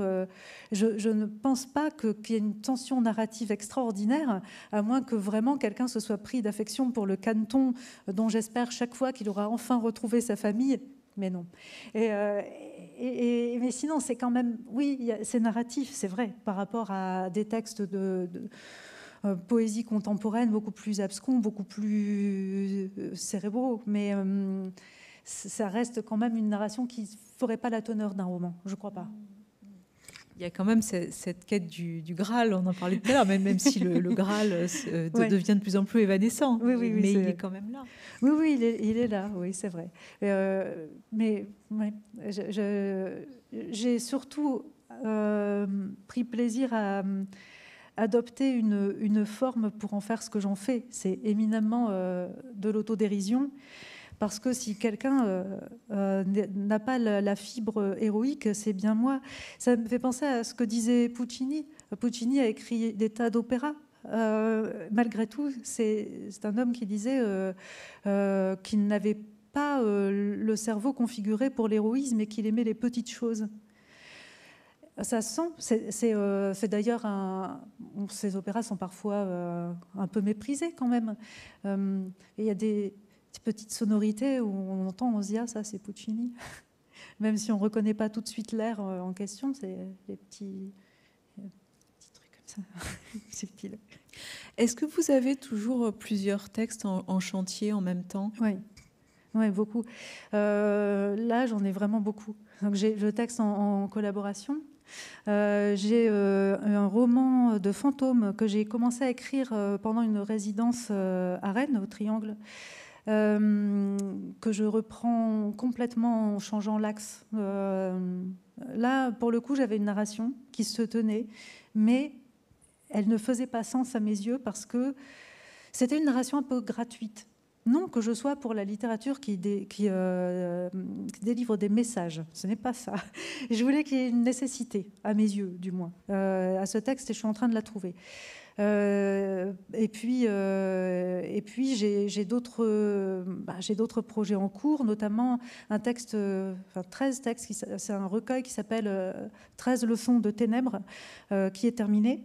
je ne pense pas qu'il y ait une tension narrative extraordinaire, à moins que vraiment quelqu'un se soit pris d'affection pour le canton, dont j'espère chaque fois qu'il aura enfin retrouvé sa famille, mais non. Mais sinon, c'est quand même, oui, c'est narratif, c'est vrai, par rapport à des textes de poésie contemporaine beaucoup plus abscons, beaucoup plus cérébraux, mais ça reste quand même une narration qui ne ferait pas la teneur d'un roman, je ne crois pas. Il y a quand même cette quête du Graal, on en parlait tout à l'heure, même si le Graal devient de plus en plus évanescent, oui, mais il est quand même là. Oui, il est là, oui, c'est vrai. Mais ouais, j'ai surtout pris plaisir à adopter une forme pour en faire ce que j'en fais. C'est éminemment de l'autodérision. Parce que si quelqu'un n'a pas la fibre héroïque, c'est bien moi. Ça me fait penser à ce que disait Puccini. Puccini a écrit des tas d'opéras. Malgré tout, c'est un homme qui disait qu'il n'avait pas le cerveau configuré pour l'héroïsme et qu'il aimait les petites choses. Ça sent, c'est d'ailleurs ces opéras sont parfois un peu méprisés quand même. Et il y a des petites sonorités où on entend, on se dit ah ça c'est Puccini, même si on ne reconnaît pas tout de suite l'air en question, c'est des petits trucs comme ça, subtils. Est-ce que vous avez toujours plusieurs textes en chantier en même temps ? Oui, beaucoup. Là, j'en ai vraiment beaucoup. Donc, j'ai le texte en collaboration. J'ai un roman de fantômes que j'ai commencé à écrire pendant une résidence à Rennes, au Triangle, que je reprends complètement en changeant l'axe Là, pour le coup, j'avais une narration qui se tenait, mais elle ne faisait pas sens à mes yeux parce que c'était une narration un peu gratuite. Non que je sois pour la littérature qui délivre des messages, ce n'est pas ça. Je voulais qu'il y ait une nécessité, à mes yeux du moins, à ce texte, et je suis en train de la trouver. Et puis j'ai d'autres projets en cours, notamment un texte, 13 textes, c'est un recueil qui s'appelle 13 leçons de ténèbres, qui est terminé,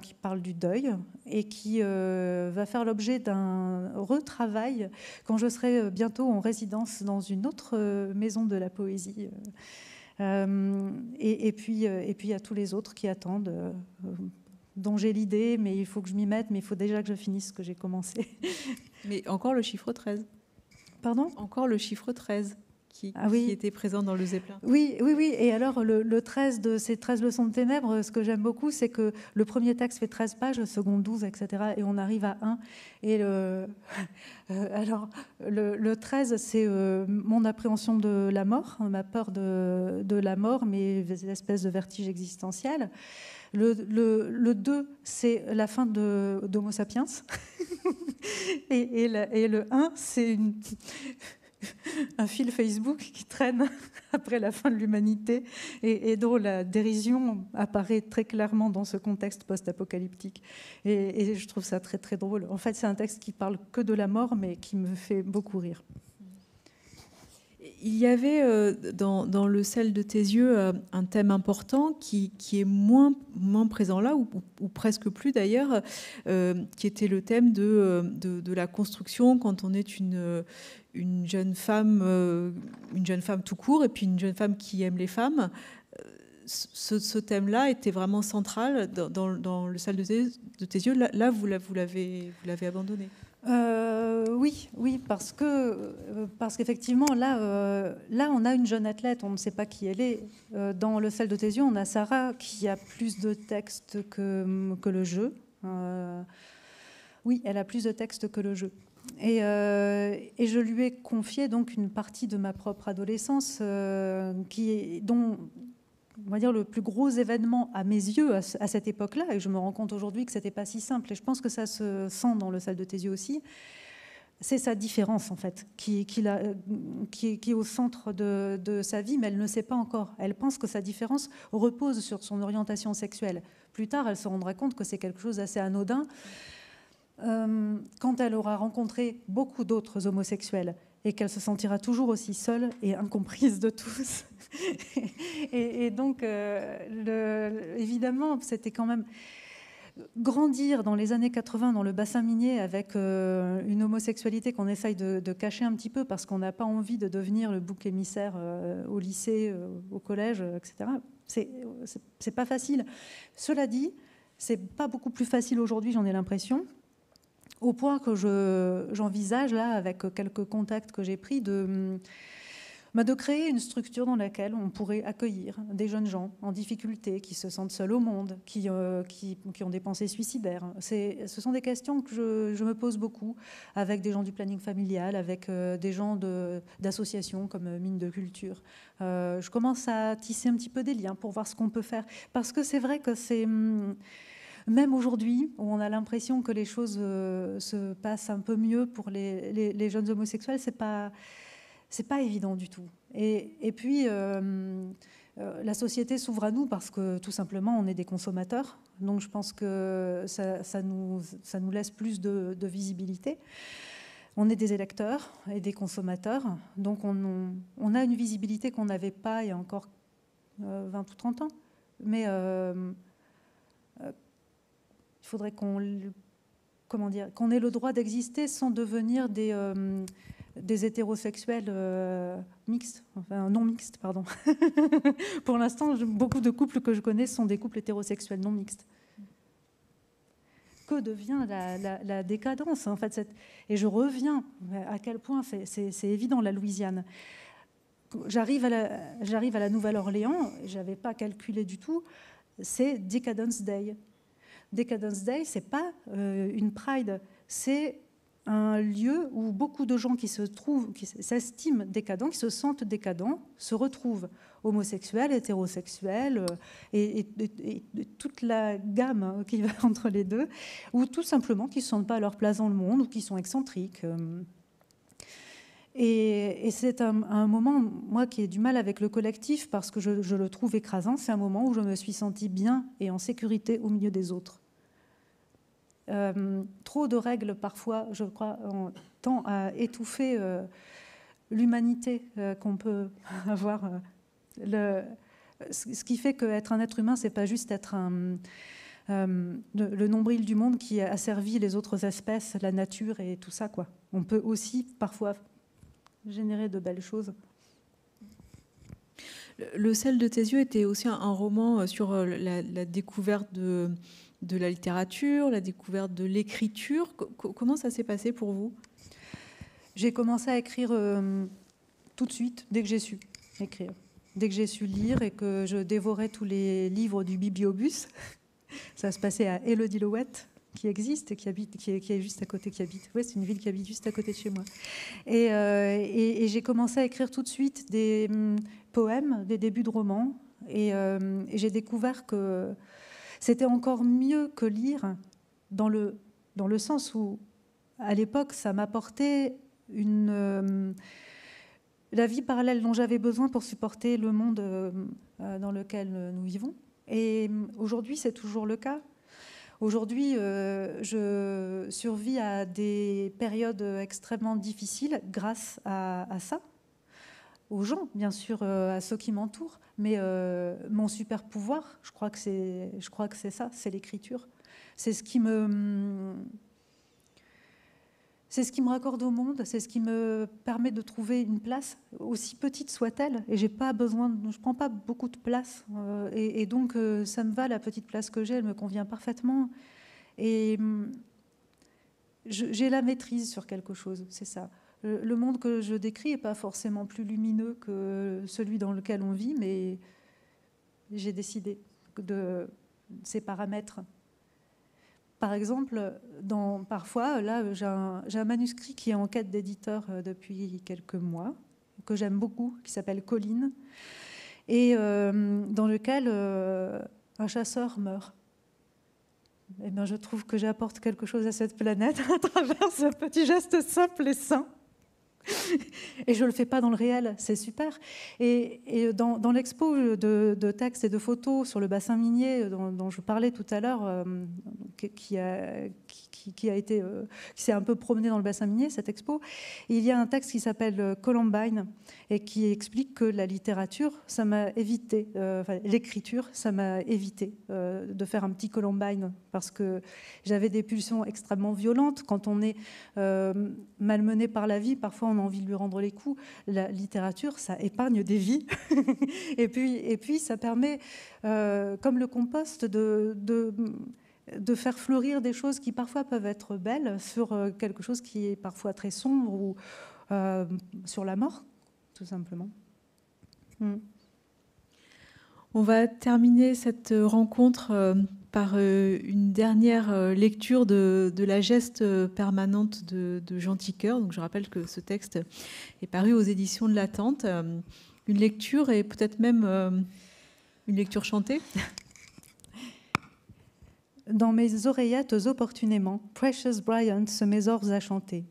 qui parle du deuil et qui va faire l'objet d'un retravail quand je serai bientôt en résidence dans une autre maison de la poésie. Et puis il y a tous les autres qui attendent, dont j'ai l'idée, mais il faut que je m'y mette, mais il faut déjà que je finisse ce que j'ai commencé. Mais encore le chiffre 13. Pardon ? Encore le chiffre 13 qui était présent dans le Zeppelin. Oui. Et alors, le 13 de ces 13 leçons de ténèbres, ce que j'aime beaucoup, c'est que le premier texte fait 13 pages, le second 12, etc. Et on arrive à 1. Et alors, le 13, c'est mon appréhension de la mort, ma peur de la mort, mes espèces de vertiges existentiels. Le 2, c'est la fin d'Homo sapiens. et le 1, c'est un fil Facebook qui traîne après la fin de l'humanité et dont la dérision apparaît très clairement dans ce contexte post-apocalyptique. Et je trouve ça très, très drôle. En fait, c'est un texte qui parle que de la mort, mais qui me fait beaucoup rire. Il y avait dans Le sel de tes yeux un thème important qui est moins présent là, ou presque plus d'ailleurs, qui était le thème de la construction quand on est une jeune femme tout court, et puis une jeune femme qui aime les femmes. Ce thème-là était vraiment central dans Le sel de tes yeux. Là, vous l'avez abandonné. Oui, parce qu'effectivement, là, on a une jeune athlète, on ne sait pas qui elle est. Dans Le sel de tes yeux, on a Sarah qui a plus de textes que le jeu. Oui, elle a plus de textes que le jeu. Et je lui ai confié donc une partie de ma propre adolescence, dont, on va dire, le plus gros événement à mes yeux à cette époque-là, et je me rends compte aujourd'hui que c'était pas si simple, et je pense que ça se sent dans Le sel de tes yeux aussi, c'est sa différence en fait, qui est au centre de sa vie, mais elle ne sait pas encore. Elle pense que sa différence repose sur son orientation sexuelle. Plus tard, elle se rendra compte que c'est quelque chose d'assez anodin quand elle aura rencontré beaucoup d'autres homosexuels et qu'elle se sentira toujours aussi seule et incomprise de tous. et donc, évidemment, c'était quand même grandir dans les années 80 dans le bassin minier avec une homosexualité qu'on essaye de cacher un petit peu parce qu'on n'a pas envie de devenir le bouc émissaire au lycée, au collège, etc. C'est pas facile. Cela dit, c'est pas beaucoup plus facile aujourd'hui, j'en ai l'impression, au point que j'envisage, là, avec quelques contacts que j'ai pris, de créer une structure dans laquelle on pourrait accueillir des jeunes gens en difficulté, qui se sentent seuls au monde, qui ont des pensées suicidaires. Ce sont des questions que je me pose beaucoup avec des gens du planning familial, avec des gens d'associations comme Mine de Culture. Je commence à tisser un petit peu des liens pour voir ce qu'on peut faire. Parce que c'est vrai que c'est... Même aujourd'hui, où on a l'impression que les choses se passent un peu mieux pour les jeunes homosexuels, c'est pas évident du tout. Et puis, la société s'ouvre à nous parce que, tout simplement, on est des consommateurs. Donc, je pense que ça nous laisse plus de visibilité. On est des électeurs et des consommateurs. Donc, on a une visibilité qu'on n'avait pas il y a encore 20 ou 30 ans. Mais il faudrait qu'on ait le droit d'exister sans devenir des hétérosexuels mixtes, enfin non mixtes, pardon. Pour l'instant, beaucoup de couples que je connais sont des couples hétérosexuels non mixtes. Que devient la décadence, en fait, et je reviens à quel point c'est évident, la Louisiane. J'arrive à la Nouvelle-Orléans, je n'avais pas calculé du tout, c'est Decadence Day. Decadence Day, c'est pas une Pride, c'est un lieu où beaucoup de gens qui s'estiment décadents, qui se sentent décadents, se retrouvent homosexuels, hétérosexuels, et toute la gamme qui va entre les deux, ou tout simplement qui ne se sentent pas à leur place dans le monde, ou qui sont excentriques. Et c'est un moment, moi qui ai du mal avec le collectif, parce que je le trouve écrasant, c'est un moment où je me suis sentie bien et en sécurité au milieu des autres. Trop de règles, parfois, je crois, tend à étouffer l'humanité qu'on peut avoir. Ce qui fait qu'être un être humain, c'est pas juste être le nombril du monde qui a asservi les autres espèces, la nature et tout ça, quoi. On peut aussi, parfois, générer de belles choses. Le sel de tes yeux était aussi un roman sur la découverte de la littérature, la découverte de l'écriture. Comment ça s'est passé pour vous? J'ai commencé à écrire tout de suite, dès que j'ai su écrire. Dès que j'ai su lire et que je dévorais tous les livres du bibliobus. Ça se passait à Élodie Louette, qui existe et qui est juste à côté, Oui, c'est une ville qui habite juste à côté de chez moi. Et j'ai commencé à écrire tout de suite des poèmes, des débuts de romans. Et j'ai découvert que c'était encore mieux que lire, dans le sens où, à l'époque, ça m'apportait la vie parallèle dont j'avais besoin pour supporter le monde dans lequel nous vivons. Et aujourd'hui, c'est toujours le cas. Aujourd'hui, je survis à des périodes extrêmement difficiles grâce à ça, aux gens, bien sûr, à ceux qui m'entourent. Mais mon super pouvoir, je crois que c'est ça, c'est l'écriture. C'est ce qui me raccorde au monde, c'est ce qui me permet de trouver une place, aussi petite soit-elle. Et je prends pas beaucoup de place. Et donc, ça me va, la petite place que j'ai, elle me convient parfaitement. Et j'ai la maîtrise sur quelque chose, c'est ça. Le monde que je décris n'est pas forcément plus lumineux que celui dans lequel on vit, mais j'ai décidé de ces paramètres. Par exemple, parfois, là, j'ai un manuscrit qui est en quête d'éditeur depuis quelques mois, que j'aime beaucoup, qui s'appelle Colline, et dans lequel un chasseur meurt. Eh bien, je trouve que j'apporte quelque chose à cette planète à travers ce petit geste simple et sain. Et je ne le fais pas dans le réel, c'est super. Et dans l'expo de textes et de photos sur le bassin minier dont je parlais tout à l'heure, qui s'est un peu promené dans le bassin minier, cette expo, il y a un texte qui s'appelle Columbine et qui explique que la littérature, ça m'a évité, l'écriture, ça m'a évité de faire un petit Columbine parce que j'avais des pulsions extrêmement violentes. Quand on est malmené par la vie, parfois on a envie de lui rendre les coups. La littérature, ça épargne des vies. et puis, ça permet, comme le compost, de faire fleurir des choses qui parfois peuvent être belles sur quelque chose qui est parfois très sombre ou sur la mort, tout simplement. On va terminer cette rencontre par une dernière lecture de la geste permanente de Jean Tiqueur. Donc, je rappelle que ce texte est paru aux éditions de l'Attente. Une lecture et peut-être même une lecture chantée. Dans mes oreillettes opportunément, Precious Bryant se mesors à chanter.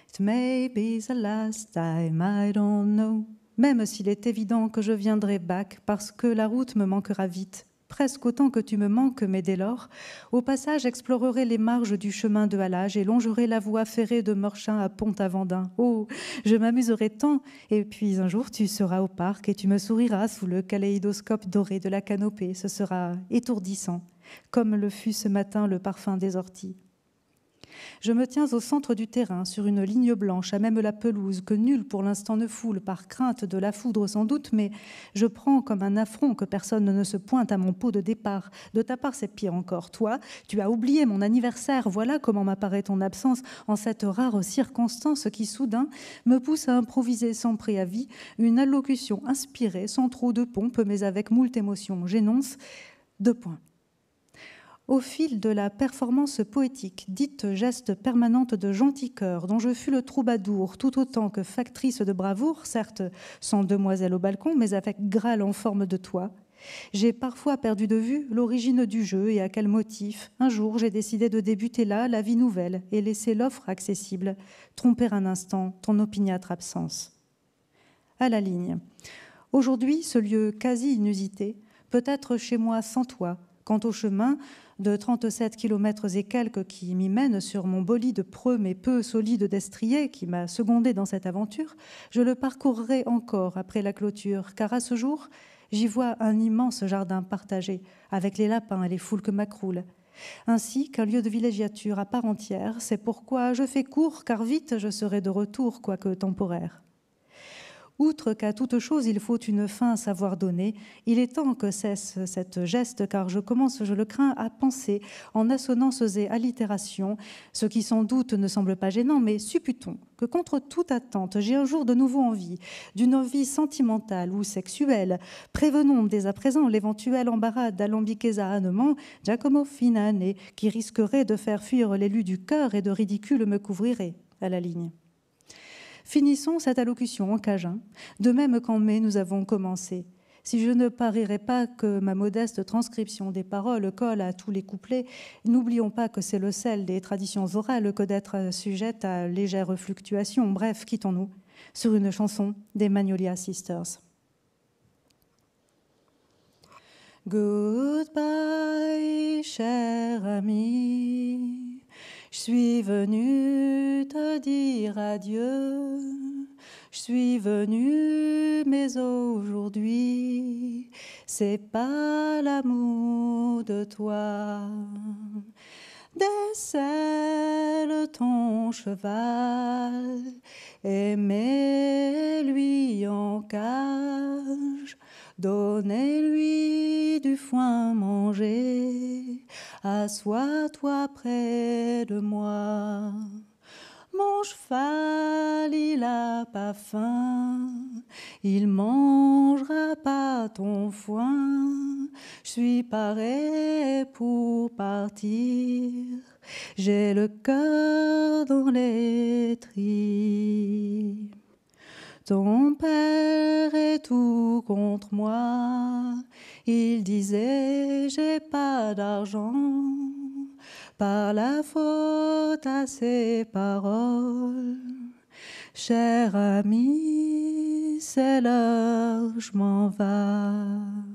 It may be the last time, I don't know. Même s'il est évident que je viendrai back, parce que la route me manquera vite, presque autant que tu me manques, mais dès lors, au passage, explorerai les marges du chemin de halage et longerai la voie ferrée de Morchin à Pont-à-Vendin. Oh, je m'amuserai tant, et puis un jour tu seras au parc et tu me souriras sous le kaléidoscope doré de la canopée. Ce sera étourdissant, comme le fut ce matin le parfum des orties. Je me tiens au centre du terrain, sur une ligne blanche, à même la pelouse, que nul pour l'instant ne foule, par crainte de la foudre sans doute, mais je prends comme un affront que personne ne se pointe à mon pot de départ. De ta part, c'est pire encore. Toi, tu as oublié mon anniversaire. Voilà comment m'apparaît ton absence en cette rare circonstance qui, soudain, me pousse à improviser sans préavis une allocution inspirée, sans trop de pompe, mais avec moult émotion. J'énonce 2 points. Au fil de la performance poétique, dite geste permanente de gentil cœur, dont je fus le troubadour tout autant que factrice de bravoure, certes sans demoiselle au balcon, mais avec Graal en forme de toit, j'ai parfois perdu de vue l'origine du jeu et à quel motif. Un jour, j'ai décidé de débuter là la vie nouvelle et laisser l'offre accessible tromper un instant ton opiniâtre absence. À la ligne. Aujourd'hui, ce lieu quasi inusité peut être chez moi sans toi, quant au chemin de 37 km et quelques qui m'y mènent sur mon bolide preux mais peu solide d'Estrier qui m'a secondé dans cette aventure, je le parcourrai encore après la clôture, car à ce jour, j'y vois un immense jardin partagé avec les lapins et les foulques macroules, ainsi qu'un lieu de villégiature à part entière. C'est pourquoi je fais court, car vite je serai de retour, quoique temporaire. Outre qu'à toute chose, il faut une fin à savoir donner, il est temps que cesse cette geste, car je commence, je le crains, à penser en assonances et allitérations, ce qui sans doute ne semble pas gênant, mais supputons que contre toute attente, j'ai un jour de nouveau envie d'une vie sentimentale ou sexuelle. Prévenons dès à présent l'éventuel embarras d'alambiqués à ânement, Giacomo Finane, qui risquerait de faire fuir l'élu du cœur et de ridicule me couvrirait à la ligne. Finissons cette allocution en cajun, de même qu'en mai nous avons commencé. Si je ne parierais pas que ma modeste transcription des paroles colle à tous les couplets, n'oublions pas que c'est le sel des traditions orales que d'être sujette à légères fluctuations. Bref, quittons-nous sur une chanson des Magnolia Sisters. Goodbye, cher ami. Je suis venue te dire adieu, je suis venue, mais aujourd'hui, c'est pas l'amour de toi. Décèle ton cheval et mets-lui en cage, donnez-lui du foin manger, assois-toi près de moi. Mon cheval, il a pas faim, il mangera pas ton foin. Je suis parée pour partir, j'ai le cœur dans les tripes. Ton père est tout contre moi, il disait j'ai pas d'argent. Par la faute à ses paroles, cher ami, c'est l'heure, je m'en vais.